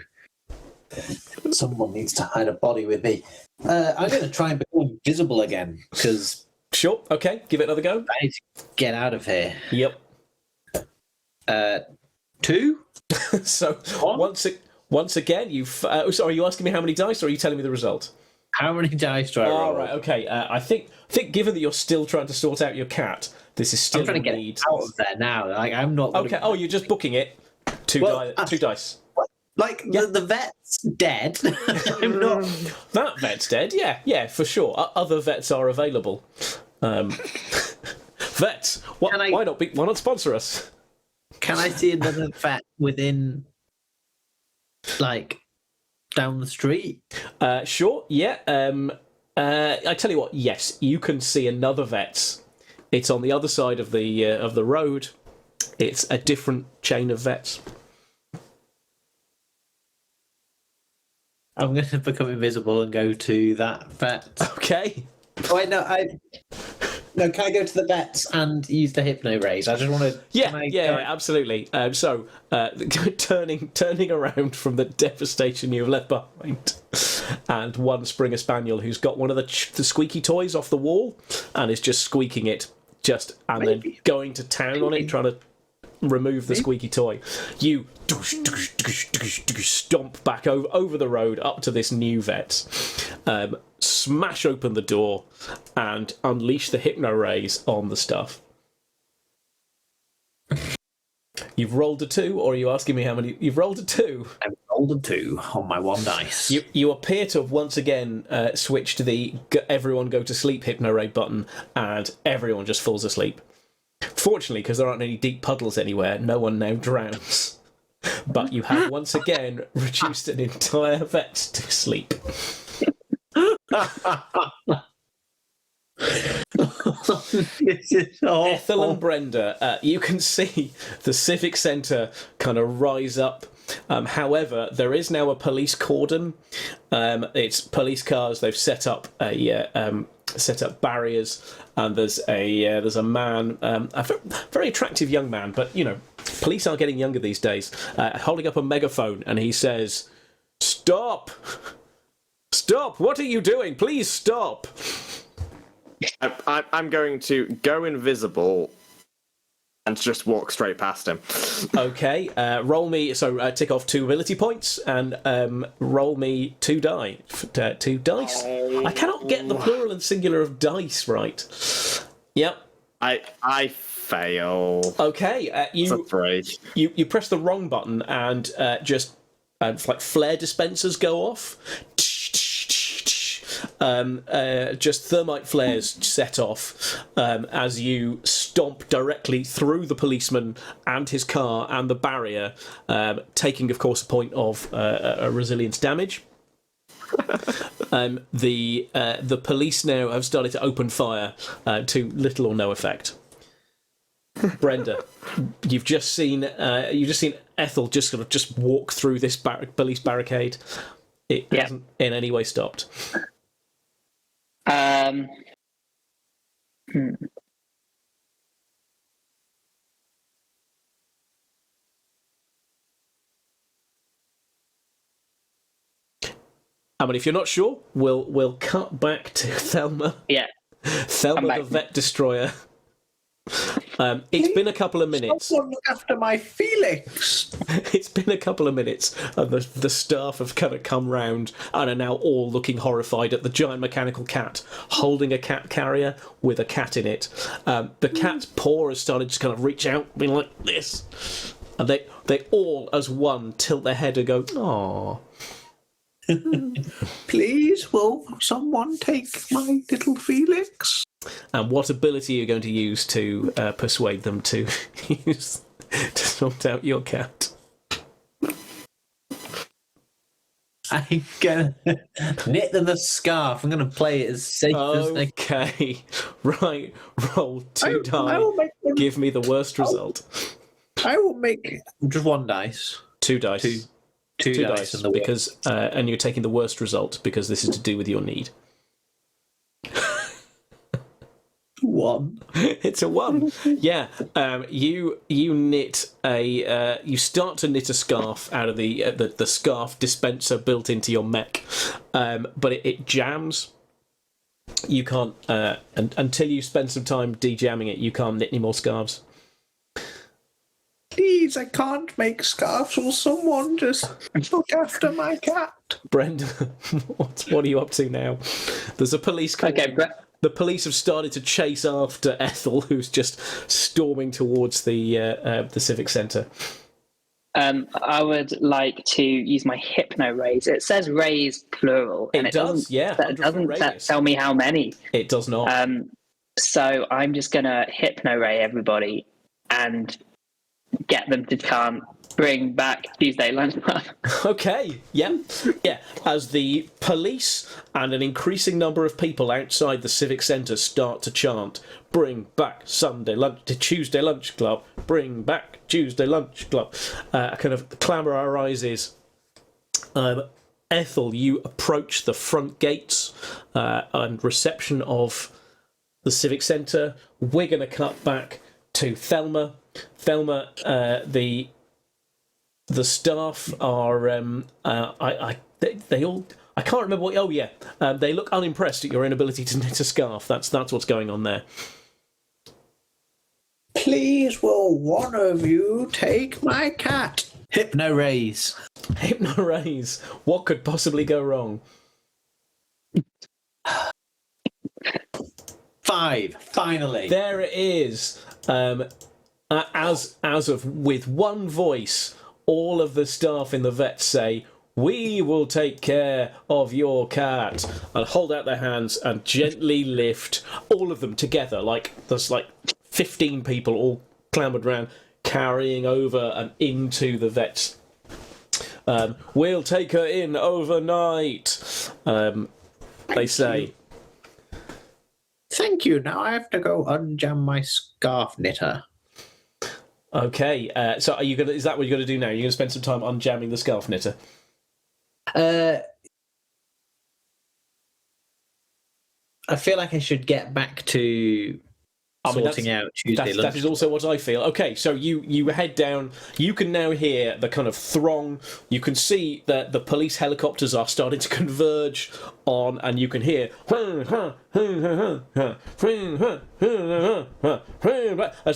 Someone needs to hide a body with me. I'm going to try and become invisible again, because... Sure, okay, give it another go. I need to get out of here. Yep. 2? So, once again, you've... sorry, are you asking me how many dice, or are you telling me the result? How many dice do I roll? All right, okay. I think given that you're still trying to sort out your cat, this is still... I'm trying to get out of there now. Like, I'm not... Okay, you're just booking it. Two dice. Like, the vet's dead. I'm not... That vet's dead, yeah, for sure. Other vets are available. Vets, why not sponsor us? Can I see another vet within, like, down the street? Sure, yeah. I tell you what, yes, you can see another vet. It's on the other side of the road. It's a different chain of vets. I'm going to become invisible and go to that vet. Okay. Oh, wait, no, can I go to the vets and use the hypno rays? I just want to... Yeah, absolutely. So, turning around from the devastation you've left behind, and one Springer Spaniel who's got one of the squeaky toys off the wall and is just squeaking it, then going to town on it, trying to remove the squeaky toy. You stomp back over the road up to this new vet, smash open the door, and unleash the hypno rays on the stuff. You've rolled a 2, or are you asking me how many? You've rolled a 2. I've rolled a 2 on my 1 dice. You appear to have once again switched to the everyone go to sleep hypno ray button, and everyone just falls asleep. Fortunately, because there aren't any deep puddles anywhere, no one now drowns. But you have once again reduced an entire vet to sleep. Ethel and Brenda, you can see the civic centre kind of rise up However, there is now a police cordon. It's police cars. They've set up barriers, and there's a man, a very attractive young man, but police are getting younger these days, holding up a megaphone, and he says, "Stop! Stop! What are you doing? Please stop!" I'm going to go invisible and just walk straight past him. Okay, roll me. So tick off 2 ability points and roll me 2 die. 2 dice. I cannot get the plural and singular of dice right. Yep. I fail. Okay, you press the wrong button and just like flare dispensers go off. Just thermite flares set off as you stomp directly through the policeman and his car and the barrier, taking, of course, a point of resilience damage. The police now have started to open fire to little or no effect. Brenda, you've just seen Ethel just walk through this police barricade. It hasn't in any way stopped. But if you're not sure, we'll cut back to Thelma. Yeah. Thelma the Vet Destroyer. It's been a couple of minutes. Someone look after my Felix. It's been a couple of minutes, and the staff have kind of come round and are now all looking horrified at the giant mechanical cat holding a cat carrier with a cat in it. The cat's paw has started to kind of reach out, being like this, and they all as one tilt their head and go, "Aww." Please, will someone take my little Felix? And what ability are you going to use to persuade them to sort out your cat? I'm gonna knit them a scarf. I'm gonna play it as safe as I can. Okay, right. Roll 2 die. Give me the worst result. I will make just 1 dice. 2 dice. Two dice and because and you're taking the worst result because this is to do with your need. 1. It's a 1. Yeah. You knit you start to knit a scarf out of the scarf dispenser built into your mech, but it jams. You can't until you spend some time de-jamming it. You can't knit any more scarves. Please, I can't make scarves. Will someone just look after my cat? Brenda, what are you up to now? There's a police call. Okay, the police have started to chase after Ethel, who's just storming towards the civic centre. I would like to use my hypno raise. It says raise plural, and it doesn't. Yeah, that doesn't tell me how many. It does not. So I'm just gonna hypno ray everybody and get them to chant "Bring back Tuesday lunchtime." Okay, yeah. As the police and an increasing number of people outside the civic centre start to chant, "Bring back Tuesday lunch club, bring back Tuesday lunch club," a kind of clamour arises. Ethel, you approach the front gates and reception of the civic centre. We're going to cut back to Thelma. Thelma, the staff are they all, I can't remember what. Oh yeah, they look unimpressed at your inability to knit a scarf. That's what's going on there. Please, will one of you take my cat? Hypno raise. Hypno raise. What could possibly go wrong? 5. Finally. There it is. As of with one voice, all of the staff in the vet say, "We will take care of your cat," and hold out their hands and gently lift all of them together. Like there's like 15 people all clambered around, carrying over and into the vet. "We'll take her in overnight," they say. Thank you. Now I have to go unjam my scarf knitter. Okay, so are you gonna? Is that what you're gonna do now? You're gonna spend some time unjamming the scarf knitter. I feel like I should get back to sorting out Tuesday lunch. That is also what I feel. Okay, so you head down. You can now hear the kind of throng. You can see that the police helicopters are starting to converge on, and you can hear as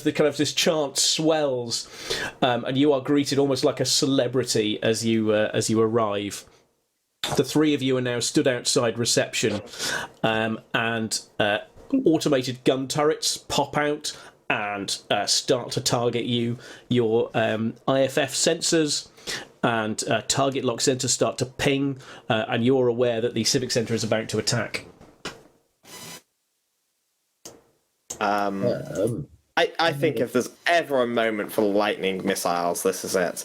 the kind of this chant swells, and you are greeted almost like a celebrity as you arrive. The three of you are now stood outside reception, and automated gun turrets pop out and start to target you. Your IFF sensors and target lock sensors start to ping, and you're aware that the Civic Centre is about to attack. I think if there's ever a moment for lightning missiles, this is it.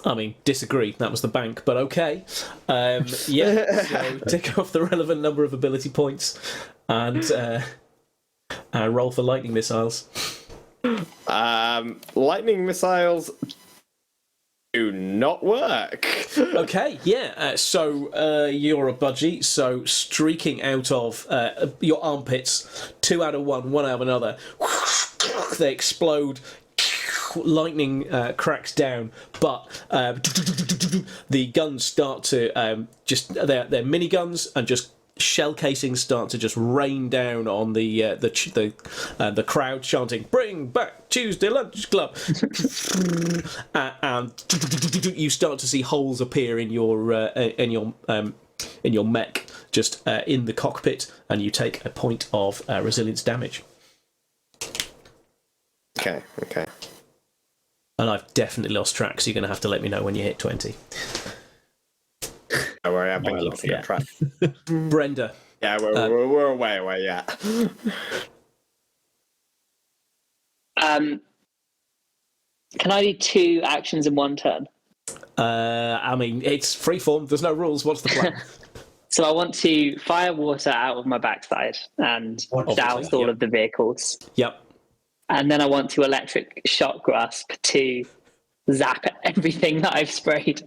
I mean, disagree. That was the bank, but okay. Yeah, so tick off the relevant number of ability points and roll for lightning missiles. Lightning missiles do not work. Okay, yeah. So you're a budgie. So streaking out of your armpits, 2 out of one out of another. They explode. Lightning cracks down, but the guns start to just they're miniguns, and just shell casings start to just rain down on the crowd, chanting "Bring back Tuesday Lunch Club," and you start to see holes appear in your mech, just in the cockpit, and you take a point of resilience damage. Okay. And I've definitely lost track, so you're going to have to let me know when you hit 20. Don't worry, I've been keeping track. Brenda. Yeah, we're way away, yeah. Can I do 2 actions in 1 turn? I mean, it's freeform. There's no rules. What's the plan? So I want to fire water out of my backside and douse all of the vehicles. Yep. And then I want to electric shock grasp to zap everything that I've sprayed.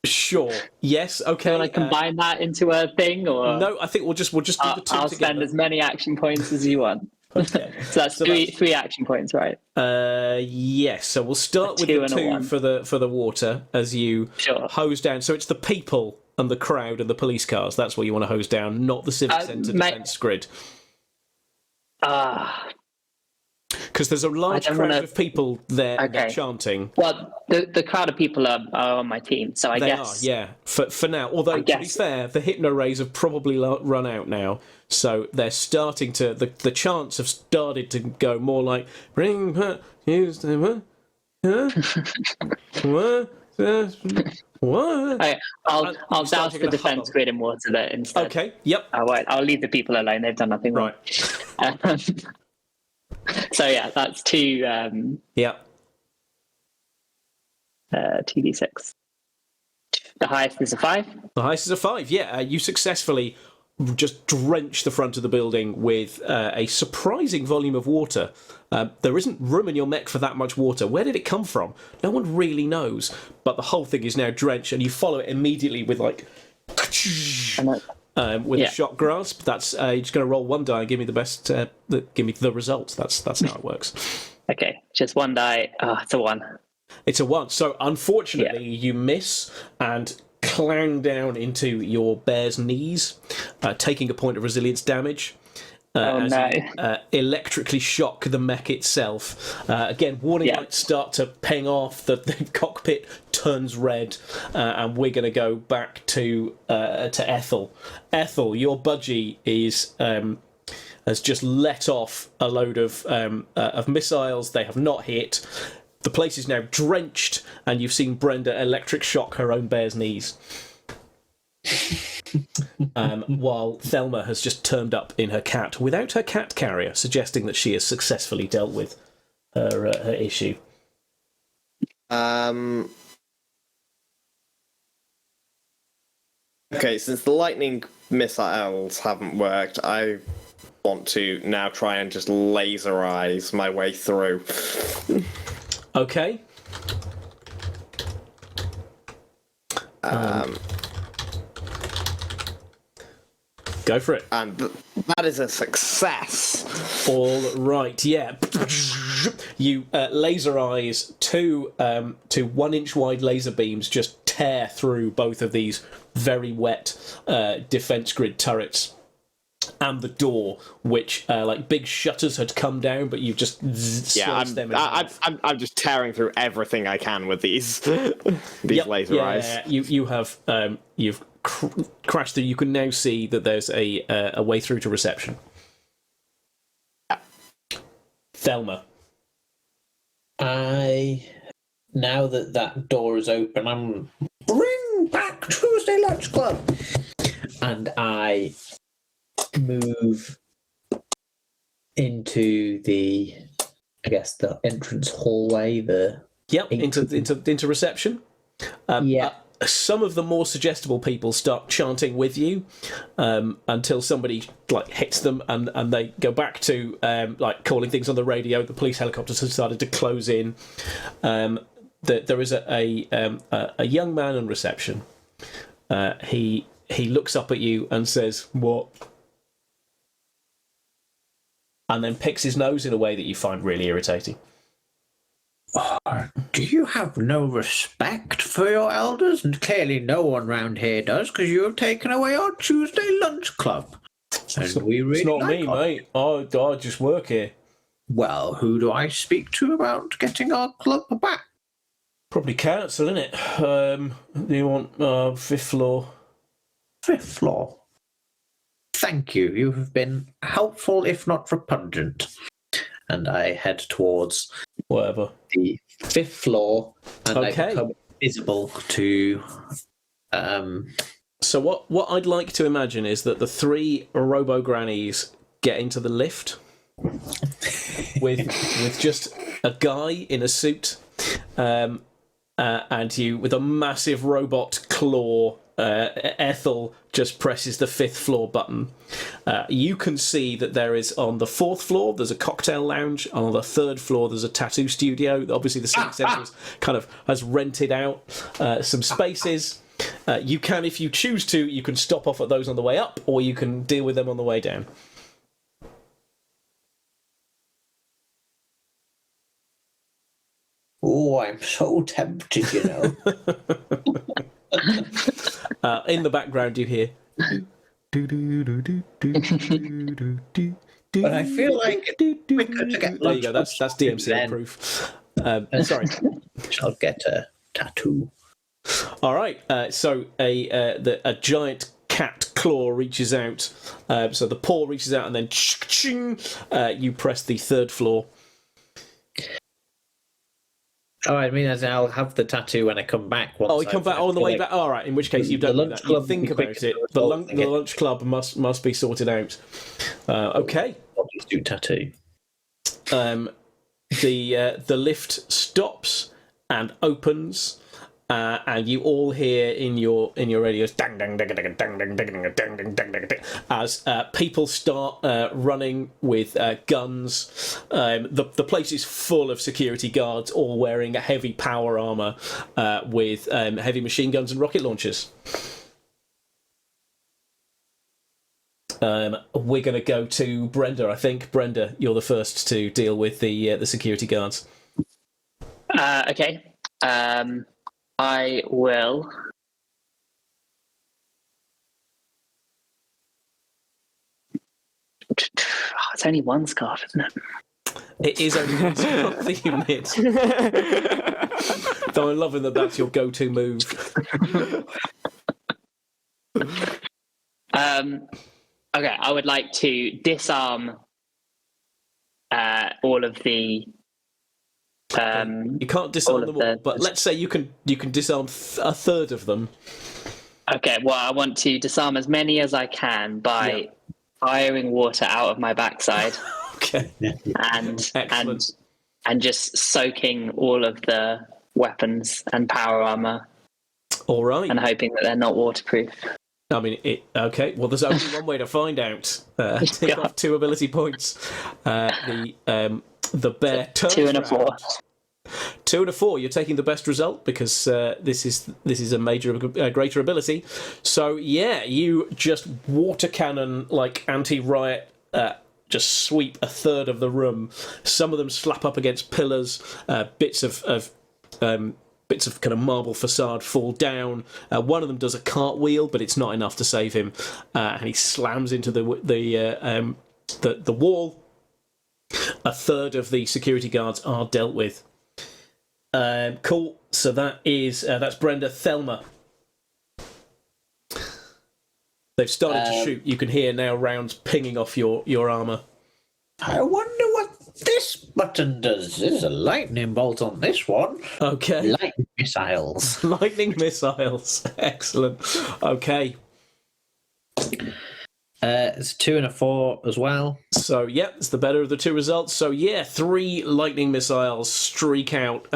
Sure. Yes. Okay. Can I combine that into a thing, or no? I think we'll just do the 2 I'll together. spend as many action points as you want. Okay. So that's three action points, right? Yes. So we'll start with the 2 for the water as you hose down. So it's the people and the crowd and the police cars. That's what you want to hose down, not the Civic Centre defence grid. Because there's a large crowd of people there chanting. Well, the crowd of people are on my team, so I guess... They are, yeah, for now. Although, to be fair, the hypno rays have probably run out now, so they're starting to... The chants have started to go more like... Bring her... What? I'll douse the defense grid in water there instead. Okay, yep. I'll leave the people alone. They've done nothing wrong. Right. So yeah, that's 2. Yeah. 2d6. The highest is a 5. The highest is a 5. Yeah, you successfully just drench the front of the building with a surprising volume of water. There isn't room in your mech for that much water. Where did it come from? No one really knows. But the whole thing is now drenched, and you follow it immediately with like... with a shock grasp. That's you're just going to roll 1 die and give me the best. Give me the result. That's how it works. Okay, just 1 die. Oh, it's a 1. It's a 1. So unfortunately, you miss and clang down into your bear's knees, taking a point of resilience damage. As you electrically shock the mech itself. Again, warning lights start to ping off. The cockpit turns red, and we're going to go back to Ethel. Ethel, your budgie has just let off a load of missiles. They have not hit. The place is now drenched, and you've seen Brenda electric shock her own bear's knees. While Thelma has just turned up in her cat without her cat carrier, suggesting that she has successfully dealt with her issue. Okay, since the lightning missiles haven't worked, I want to now try and just laserize my way through. Okay. Go for it. And that is a success. All right, yeah. You laserize two 1-inch wide laser beams, just tear through both of these very wet defense grid turrets. And the door, which like big shutters had come down, but you've just sliced them in half. I'm just tearing through everything I can with these laser eyes. Yeah, you have you've crashed through. You can now see that there's a way through to reception. Thelma. Now that door is open, I'm bring back Tuesday Lunch Club, and I move into the entrance hallway. Into reception. Some of the more suggestible people start chanting with you until somebody hits them, and they go back to calling things on the radio. The police helicopters have started to close in. There is a young man on reception. He looks up at you and says, "What?" And then picks his nose in a way that you find really irritating. Do you have no respect for your elders? And clearly no one round here does, because you have taken away our Tuesday Lunch Club. And it's not me, mate. I just work here. Well, who do I speak to about getting our club back? Probably council, innit? Do you want 5th floor? 5th floor. Thank you. You have been helpful, if not repugnant. And I head towards whatever the 5th floor, and I become visible to. So what I'd like to imagine is that the 3 Robo Grannies get into the lift with just a guy in a suit, and you with a massive robot claw. Ethel just presses the 5th floor button. You can see that there is on the 4th floor there's a cocktail lounge, and on the 3rd floor there's a tattoo studio. Obviously the Civic Centre has rented out some spaces. You can, if you choose to, you can stop off at those on the way up, or you can deal with them on the way down. Oh, I'm so tempted, you know. In the background, you hear. But I feel like it's quicker to get. There you go. That's DMCA proof. Sorry. I'll get a tattoo. All right. So a giant cat claw reaches out. So the paw reaches out, and then you press the 3rd floor. Oh, I mean, as in I'll have the tattoo when I come back. You come back on the way back. All right. In which case, you don't do that. You think about it. The lunch club must be sorted out. Okay. I'll just do tattoo. The lift stops and opens, and you all hear in your radios dang dang dang dang dang dang dang dang dang dang dang as people start running with guns. The place is full of security guards, all wearing heavy power armor with heavy machine guns and rocket launchers. We're going to go to Brenda. I think Brenda, you're the first to deal with the security guards. Okay. I will. It's only one scarf, isn't it? It is only one scarf that you missed. Though I'm loving that that's your go-to move. Okay, I would like to disarm all of the. You can't disarm them all, but let's say you can disarm a third of them. Okay, well, I want to disarm as many as I can by firing water out of my backside. Okay. and just soaking all of the weapons and power armor. All right. And hoping that they're not waterproof. I mean, okay. Well, there's only one way to find out. Take off 2 ability points. The bear turns 2 and a round. 4. 2 and a 4. You're taking the best result because this is a major greater ability. So yeah, you just water cannon like anti-riot. Just sweep a third of the room. Some of them slap up against pillars. Bits of kind of marble facade fall down. One of them does a cartwheel, but it's not enough to save him, and he slams into the wall. A third of the security guards are dealt with. Cool. So that's Brenda. Thelma. They've started to shoot. You can hear now rounds pinging off your armour. I wonder what this button does. There's a lightning bolt on this one. Okay. Lightning missiles. Lightning missiles. Excellent. Okay. It's 2 and a 4 as well. So, yeah, it's the better of the 2 results. So, yeah, 3 lightning missiles streak out,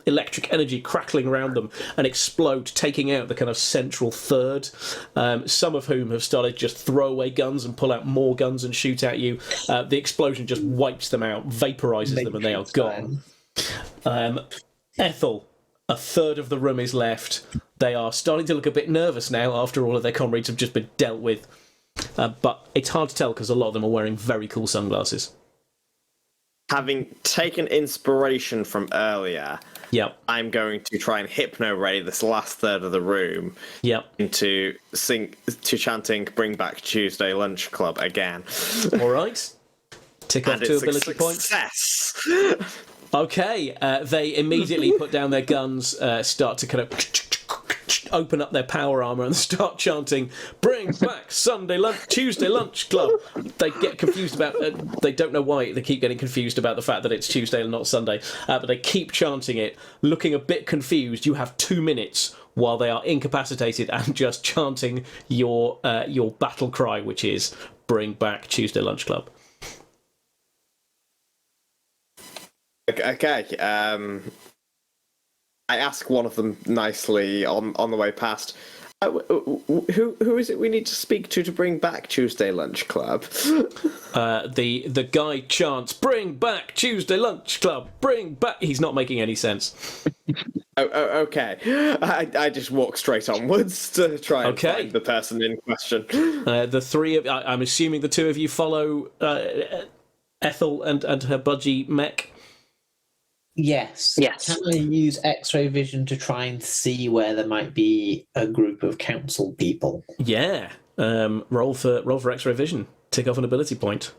electric energy crackling around them and explode, taking out the kind of central third, some of whom have started just throw away guns and pull out more guns and shoot at you. The explosion just wipes them out, vaporizes them, and they are gone. Ethel, a third of the room is left. They are starting to look a bit nervous now after all of their comrades have just been dealt with. But it's hard to tell because a lot of them are wearing very cool sunglasses. Having taken inspiration from earlier, Yep. I'm going to try and hypno-ray this last third of the room into chanting "Bring Back Tuesday Lunch Club" again. All right. Tick off 2 ability points. Success. Okay. They immediately put down their guns, start to kind of open up their power armor and start chanting, "Bring back Tuesday Lunch Club." They get confused about they don't know why they keep getting confused about the fact that it's Tuesday and not Sunday, but they keep chanting it, looking a bit confused. You have 2 minutes while they are incapacitated and just chanting your battle cry, which is "Bring back Tuesday Lunch Club." Okay. I ask one of them nicely on the way past, who is it we need to speak to bring back Tuesday Lunch Club? The guy chants, "Bring back Tuesday Lunch Club, bring back..." He's not making any sense. Okay. I just walk straight onwards to try and find the person in question. The 3 of... I'm assuming the 2 of you follow Ethel and her budgie mech. Yes. Can I use X-ray vision to try and see where there might be a group of council people? Yeah. Roll for X-ray vision. Tick off an ability point.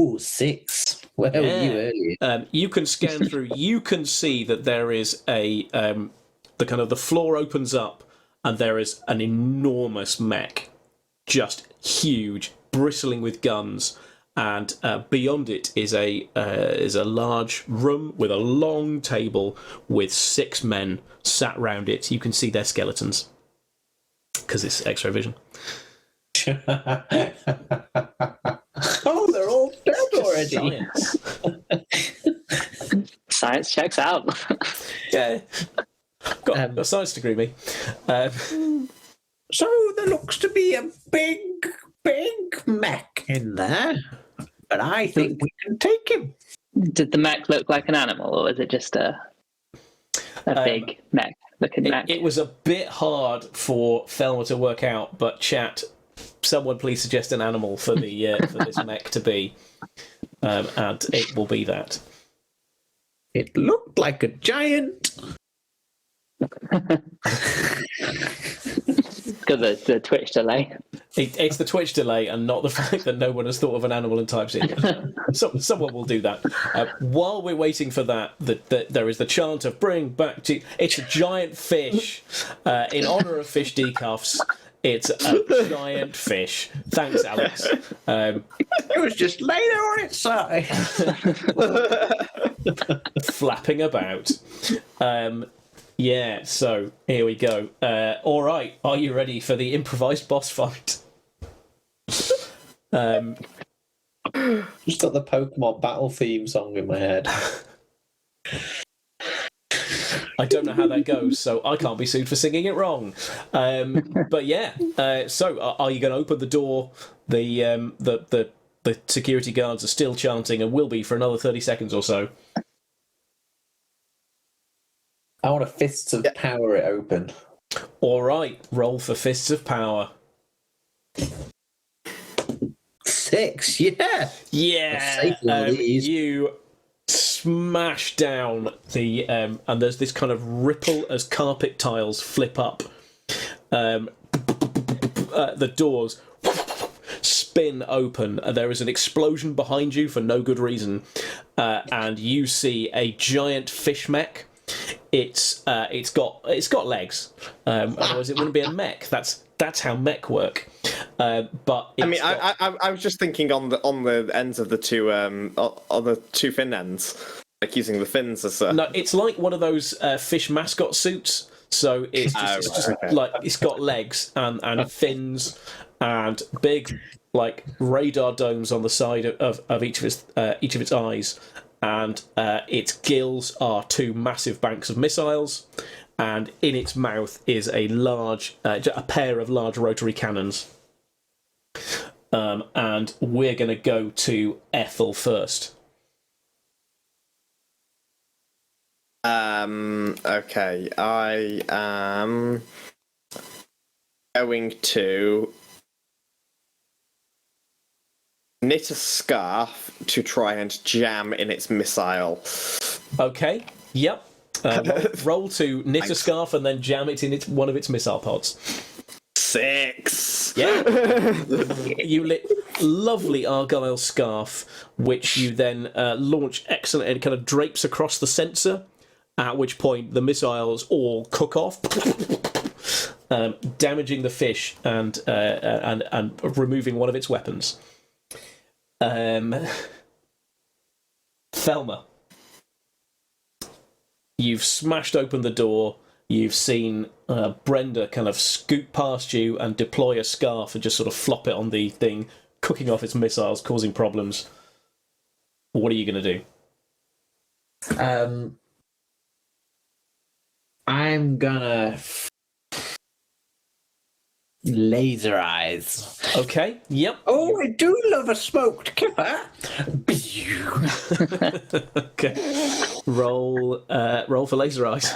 Ooh, 6. Where were you earlier? You can scan through. You can see that there is the floor opens up and there is an enormous mech, just huge, bristling with guns. And beyond it is a large room with a long table with 6 men sat round it. You can see their skeletons because it's X-ray vision. Oh, they're all dead already. Science checks out. Yeah, got a science degree, me. So there looks to be a big mech in there. But I think we can take him. Did the mech look like an animal, or was it just a big mech looking mech? It was a bit hard for Thelma to work out, but chat, someone please suggest an animal for the for this mech to be, and it will be that. It looked like a giant. Because the Twitch delay. It's the Twitch delay and not the fact that no one has thought of an animal and types it. Someone will do that. While we're waiting for that, there is the chant of "Bring back..." It's a giant fish. In honour of fish decuffs, it's a giant fish. Thanks, Alex. It was just later on its side. Flapping about. Yeah, so here we go. All right, are you ready for the improvised boss fight? Just got the Pokemon battle theme song in my head. I don't know how that goes, so I can't be sued for singing it wrong. But yeah, so are you going to open the door? The security guards are still chanting and will be for another 30 seconds or so. I want to Fists of Power it open. All right, roll for Fists of Power. 6, yeah. Yeah, you smash down the and there's this kind of ripple as carpet tiles flip up. The doors spin open. There is an explosion behind you for no good reason, and you see a giant fish mech. It's got legs. Otherwise, it wouldn't be a mech. That's how mech work. But I was just thinking on the ends of the two on the two fin ends, like using the fins as a... No, it's like one of those fish mascot suits. So it's just like it's got legs and fins and big like radar domes on the side of each of its eyes, and its gills are two massive banks of missiles, and in its mouth is a pair of large rotary cannons. And we're going to go to Ethel first. Okay, I am going to knit a scarf to try and jam in its missile. Okay, yep. Roll to knit a scarf and then jam it in one of its missile pods. 6. Yeah. You lit lovely Argyle scarf, which you then launch excellent, and it kind of drapes across the sensor, at which point the missiles all cook off, damaging the fish and removing one of its weapons. Thelma, you've smashed open the door. You've seen Brenda kind of scoot past you and deploy a scarf and just sort of flop it on the thing, cooking off its missiles, causing problems. What are you going to do? I'm gonna laser eyes. Okay, yep. Oh, I do love a smoked kipper. Okay. Roll for laser eyes.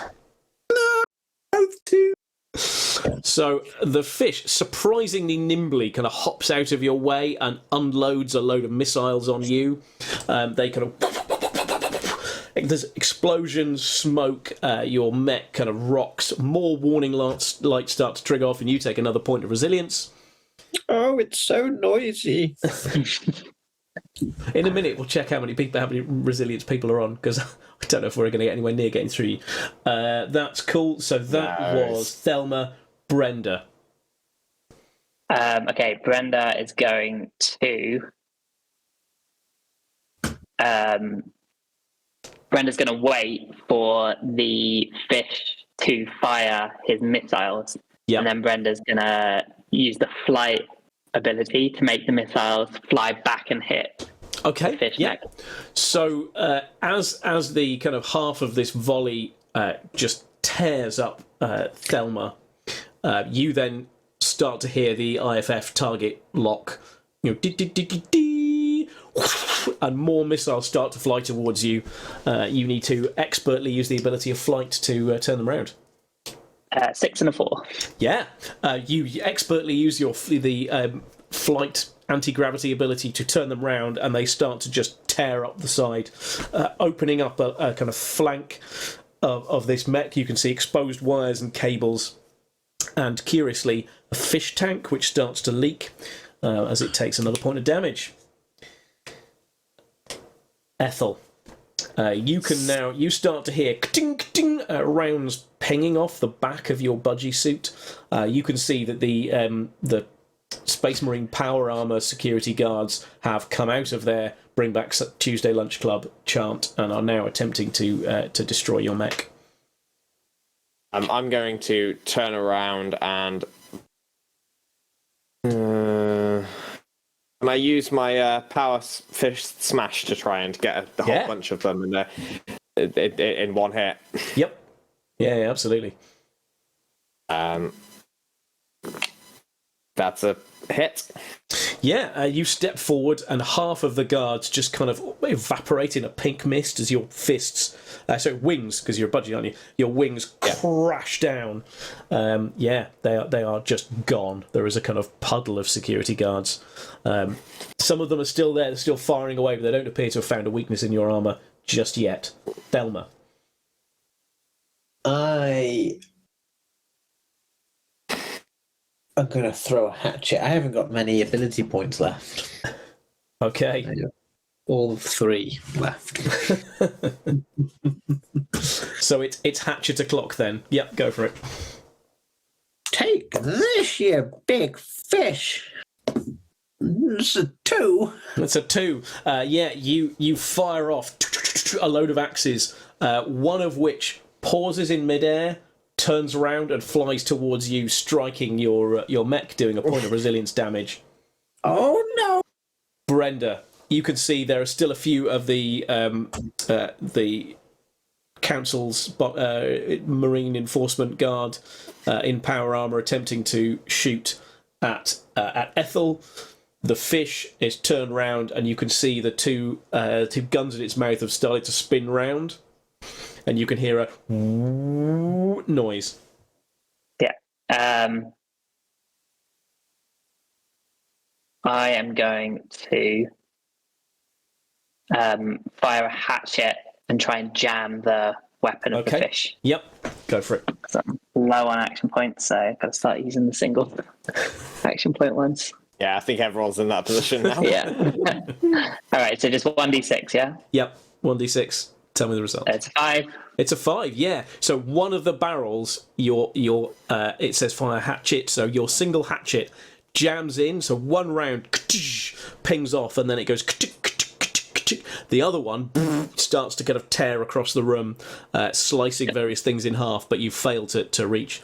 So the fish, surprisingly nimbly, kind of hops out of your way and unloads a load of missiles on you. They kind of... There's explosions, smoke, your mech kind of rocks, more warning lights start to trigger off, and you take another point of resilience. Oh, it's so noisy. In a minute, we'll check how many resilience people are on, because I don't know if we're going to get anywhere near getting through you. That's cool. So that was Thelma. Brenda. Okay, Brenda is going to... Brenda's going to wait for the fish to fire his missiles. Yep. And then Brenda's going to use the flight ability to make the missiles fly back and hit the fish neck. So as the kind of half of this volley just tears up Thelma, you then start to hear the IFF target lock, and more missiles start to fly towards you. You need to expertly use the ability of flight to turn them around. 6 and a 4. Yeah, you expertly use the flight anti-gravity ability to turn them round, and they start to just tear up the side, opening up a kind of flank of this mech. You can see exposed wires and cables, and curiously, a fish tank which starts to leak as it takes another point of damage. Ethel, you start to hear ka-ting, rounds pinging off the back of your budgie suit. You can see that the Space Marine Power Armor security guards have come out of their Bring Back Tuesday Lunch Club chant and are now attempting to destroy your mech. I'm going to turn around and... Can I use my power fist smash to try and get a whole bunch of them in one hit? Yep. Yeah, absolutely. That's a hit. Yeah, you step forward, and half of the guards just kind of evaporate in a pink mist as your fists, wings, because you're a budgie, aren't you? Your wings crash down. They are just gone. There is a kind of puddle of security guards. Some of them are still there, they're still firing away, but they don't appear to have found a weakness in your armour just yet. Thelma. I'm going to throw a hatchet. I haven't got many ability points left. Okay. All of 3 left. So it's hatchet o'clock then. Yep, go for it. Take this, you big fish. It's a 2. It's a 2. You fire off a load of axes, one of which pauses in midair, turns around and flies towards you, striking your mech, doing a point of resilience damage. Oh no! Brenda, you can see there are still a few of the council's marine enforcement guard in power armor attempting to shoot at Ethel. The fish is turned round, and you can see the two guns in its mouth have started to spin round. And you can hear a noise. Yeah. I am going to fire a hatchet and try and jam the weapon of the fish. Yep, go for it. 'Cause I'm low on action points, so I've got to start using the single action point ones. Yeah, I think everyone's in that position now. Yeah. All right, so just 1d6, yeah? Yep, 1d6. Tell me the result. It's 5. It's a 5, yeah. So one of the barrels, it says fire hatchet, so your single hatchet jams in, so one round pings off, and then it goes. The other one starts to kind of tear across the room, slicing various things in half, but you fail to reach.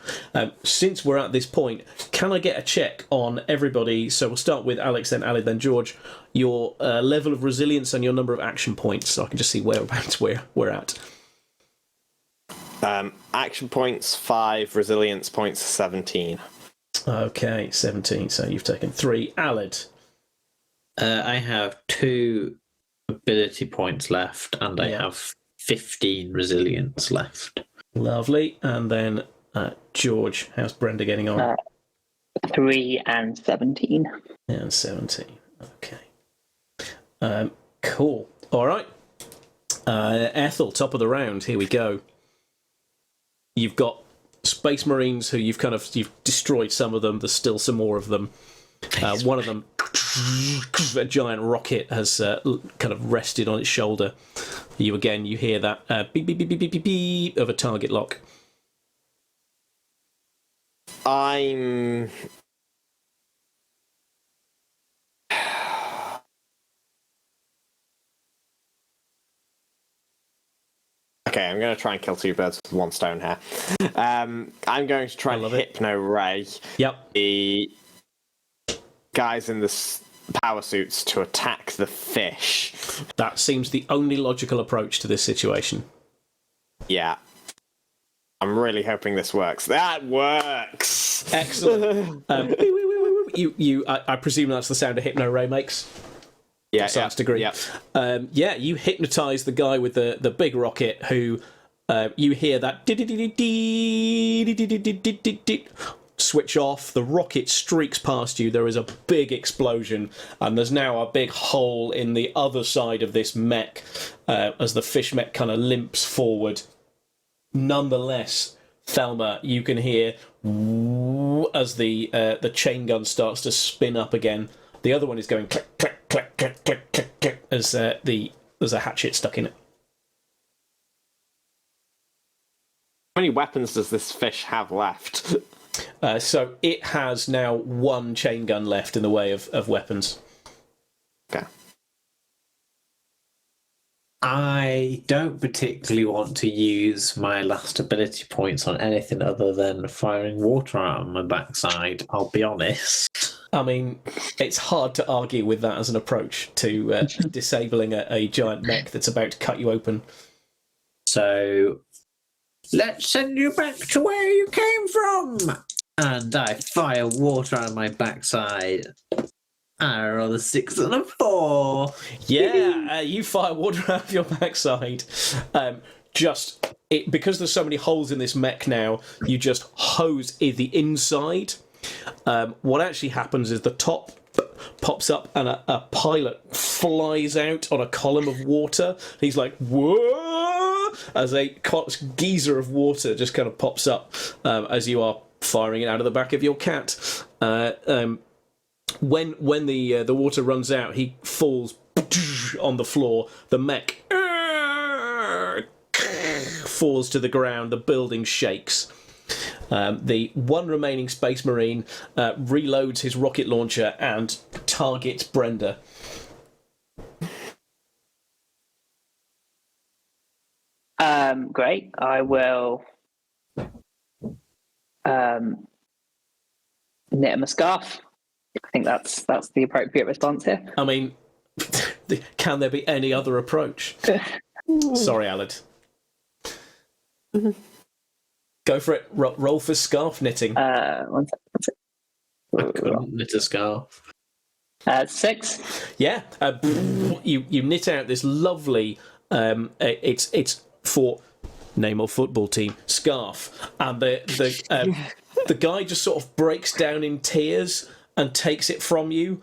Since we're at this point, can I get a check on everybody? So we'll start with Alex, then Ali, then George. Your level of resilience and your number of action points, so I can just see whereabouts we're at. Action points 5, resilience points 17. Okay, 17. So you've taken 3. Alid. I have 2 ability points left, and I have 15 resilience left. Lovely. And then George, how's Brenda getting on? 3 and 17. And 17. Okay. Cool. All right. Ethel, top of the round. Here we go. You've got Space Marines who you've destroyed some of them. There's still some more of them. One of them, a giant rocket has kind of rested on its shoulder. You hear that beep, beep, beep, beep, beep, beep, beep of a target lock. I'm Okay, I'm going to try and kill 2 birds with 1 stone here. I'm going to try and Hypno Ray the guys in the power suits to attack the fish. That seems the only logical approach to this situation. Yeah. I'm really hoping this works. That works! Excellent. I presume that's the sound a Hypno Ray makes? Yeah, science degree. Yeah. You hypnotise the guy with the big rocket who you hear that switch off, the rocket streaks past you, there is a big explosion, and there's now a big hole in the other side of this mech as the fish mech kind of limps forward. Nonetheless, Thelma, you can hear as the chain gun starts to spin up again. The other one is going click, click, click, click, click, click, click, as there's a hatchet stuck in it. How many weapons does this fish have left? So it has now 1 chain gun left in the way of weapons. Okay. I don't particularly want to use my last ability points on anything other than firing water out on my backside, I'll be honest. I mean, it's hard to argue with that as an approach to disabling a giant mech that's about to cut you open. So let's send you back to where you came from. And I fire water on my backside. I roll a 6 and a 4. Yeah, you fire water out of your backside. Because there's so many holes in this mech now, you just hose the inside. What actually happens is the top pops up and a pilot flies out on a column of water. He's like, whoa! As a geyser of water just kind of pops up as you are firing it out of the back of your cat. When the water runs out, he falls on the floor. The mech falls to the ground. The building shakes. The one remaining Space Marine reloads his rocket launcher and targets Brenda. Great. I will knit him a scarf. I think that's the appropriate response here. I mean, can there be any other approach? Sorry, Alad. Go for it. Roll for scarf knitting. One sec. I couldn't knit a scarf. 6. Yeah. You knit out this lovely. It's for name of football team scarf, and the guy just sort of breaks down in tears and takes it from you.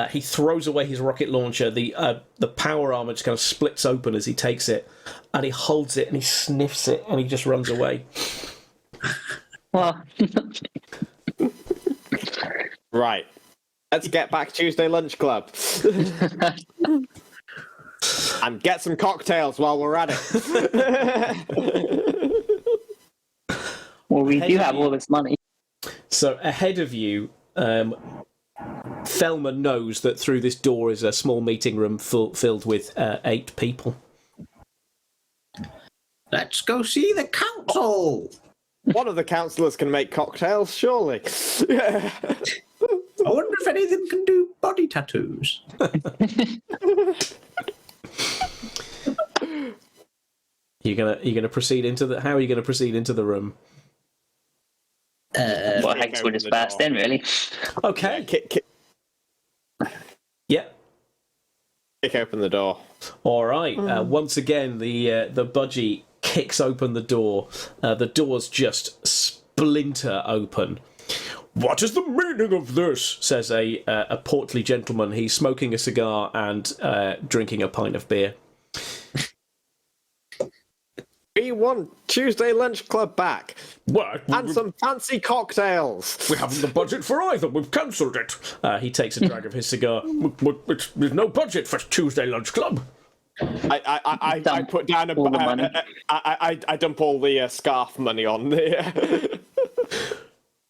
He throws away his rocket launcher. The power armor just kind of splits open as he takes it, and he holds it and he sniffs it and he just runs away. Well, Right. Let's get back Tuesday Lunch Club. And get some cocktails while we're at it. well, we do have all this money. So ahead of you, Thelma knows that through this door is a small meeting room filled with 8 people. Let's go see the council. One of the councillors can make cocktails, surely. I wonder if any of them can do body tattoos. You're gonna proceed into the. How are you gonna proceed into the room? Well, Hex would just burst in, really. Okay. Yeah. Kick open the door. All right. Once again, the budgie kicks open the door. The doors just splinter open. What is the meaning of this? Says a portly gentleman. He's smoking a cigar and drinking a pint of beer. We want Tuesday Lunch Club back. What? And some fancy cocktails. We haven't the budget for either. We've cancelled it. He takes a drag of his cigar. There's no budget for Tuesday Lunch Club. I put down all the money. I dump all the scarf money on the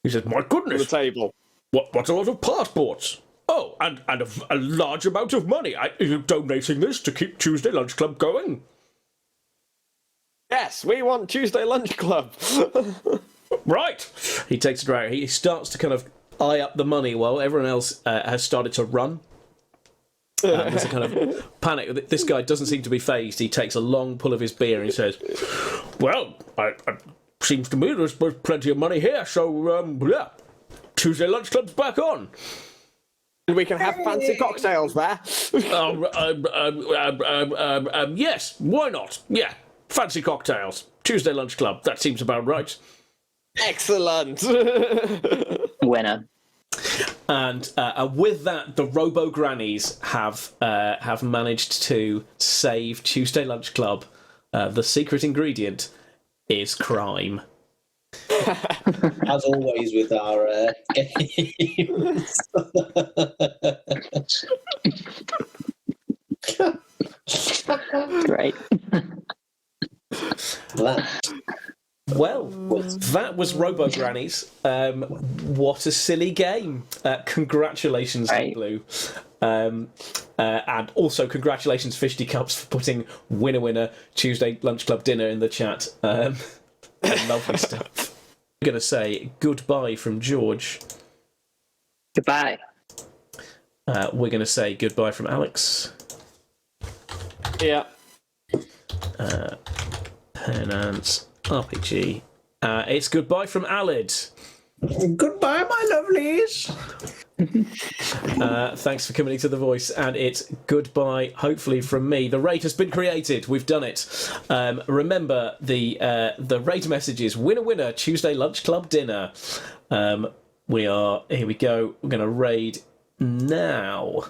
He says, "My goodness, the table. What a lot of passports! Oh, and a large amount of money. Are you donating this to keep Tuesday Lunch Club going?" Yes, we want Tuesday Lunch Club. Right. He takes a drag. He starts to kind of eye up the money while everyone else has started to run. There's a kind of panic. This guy doesn't seem to be phased. He takes a long pull of his beer and he says, "Well, it seems to me there's plenty of money here, so, yeah, Tuesday Lunch Club's back on. We can have fancy cocktails there." Yes, why not? Yeah, fancy cocktails. Tuesday Lunch Club, that seems about right. Excellent. Winner. And with that, the Robo Grannies have managed to save Tuesday Lunch Club. The secret ingredient is crime. As always with our games. Great. Well, that was Robo Grannies. What a silly game. Congratulations, WhoBlue. And also congratulations, Fishty Cups, for putting winner Tuesday Lunch Club dinner in the chat. Lovely stuff. I'm going to say goodbye from George. Goodbye. We're going to say goodbye from Alex. Yeah. Penance. RPG. It's goodbye from Alid. Goodbye, my lovelies. Thanks for coming into The Voice, and it's goodbye, hopefully, from me. The raid has been created. We've done it. Remember, the raid message is winner, winner, Tuesday lunch club dinner. Here we go. We're going to raid now.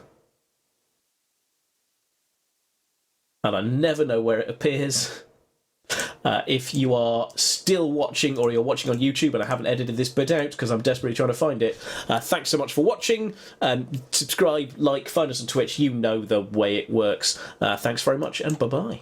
And I never know where it appears. If you are still watching or you're watching on YouTube and I haven't edited this bit out because I'm desperately trying to find it, thanks so much for watching. Subscribe, like, find us on Twitch. You know the way it works. Thanks very much and bye-bye.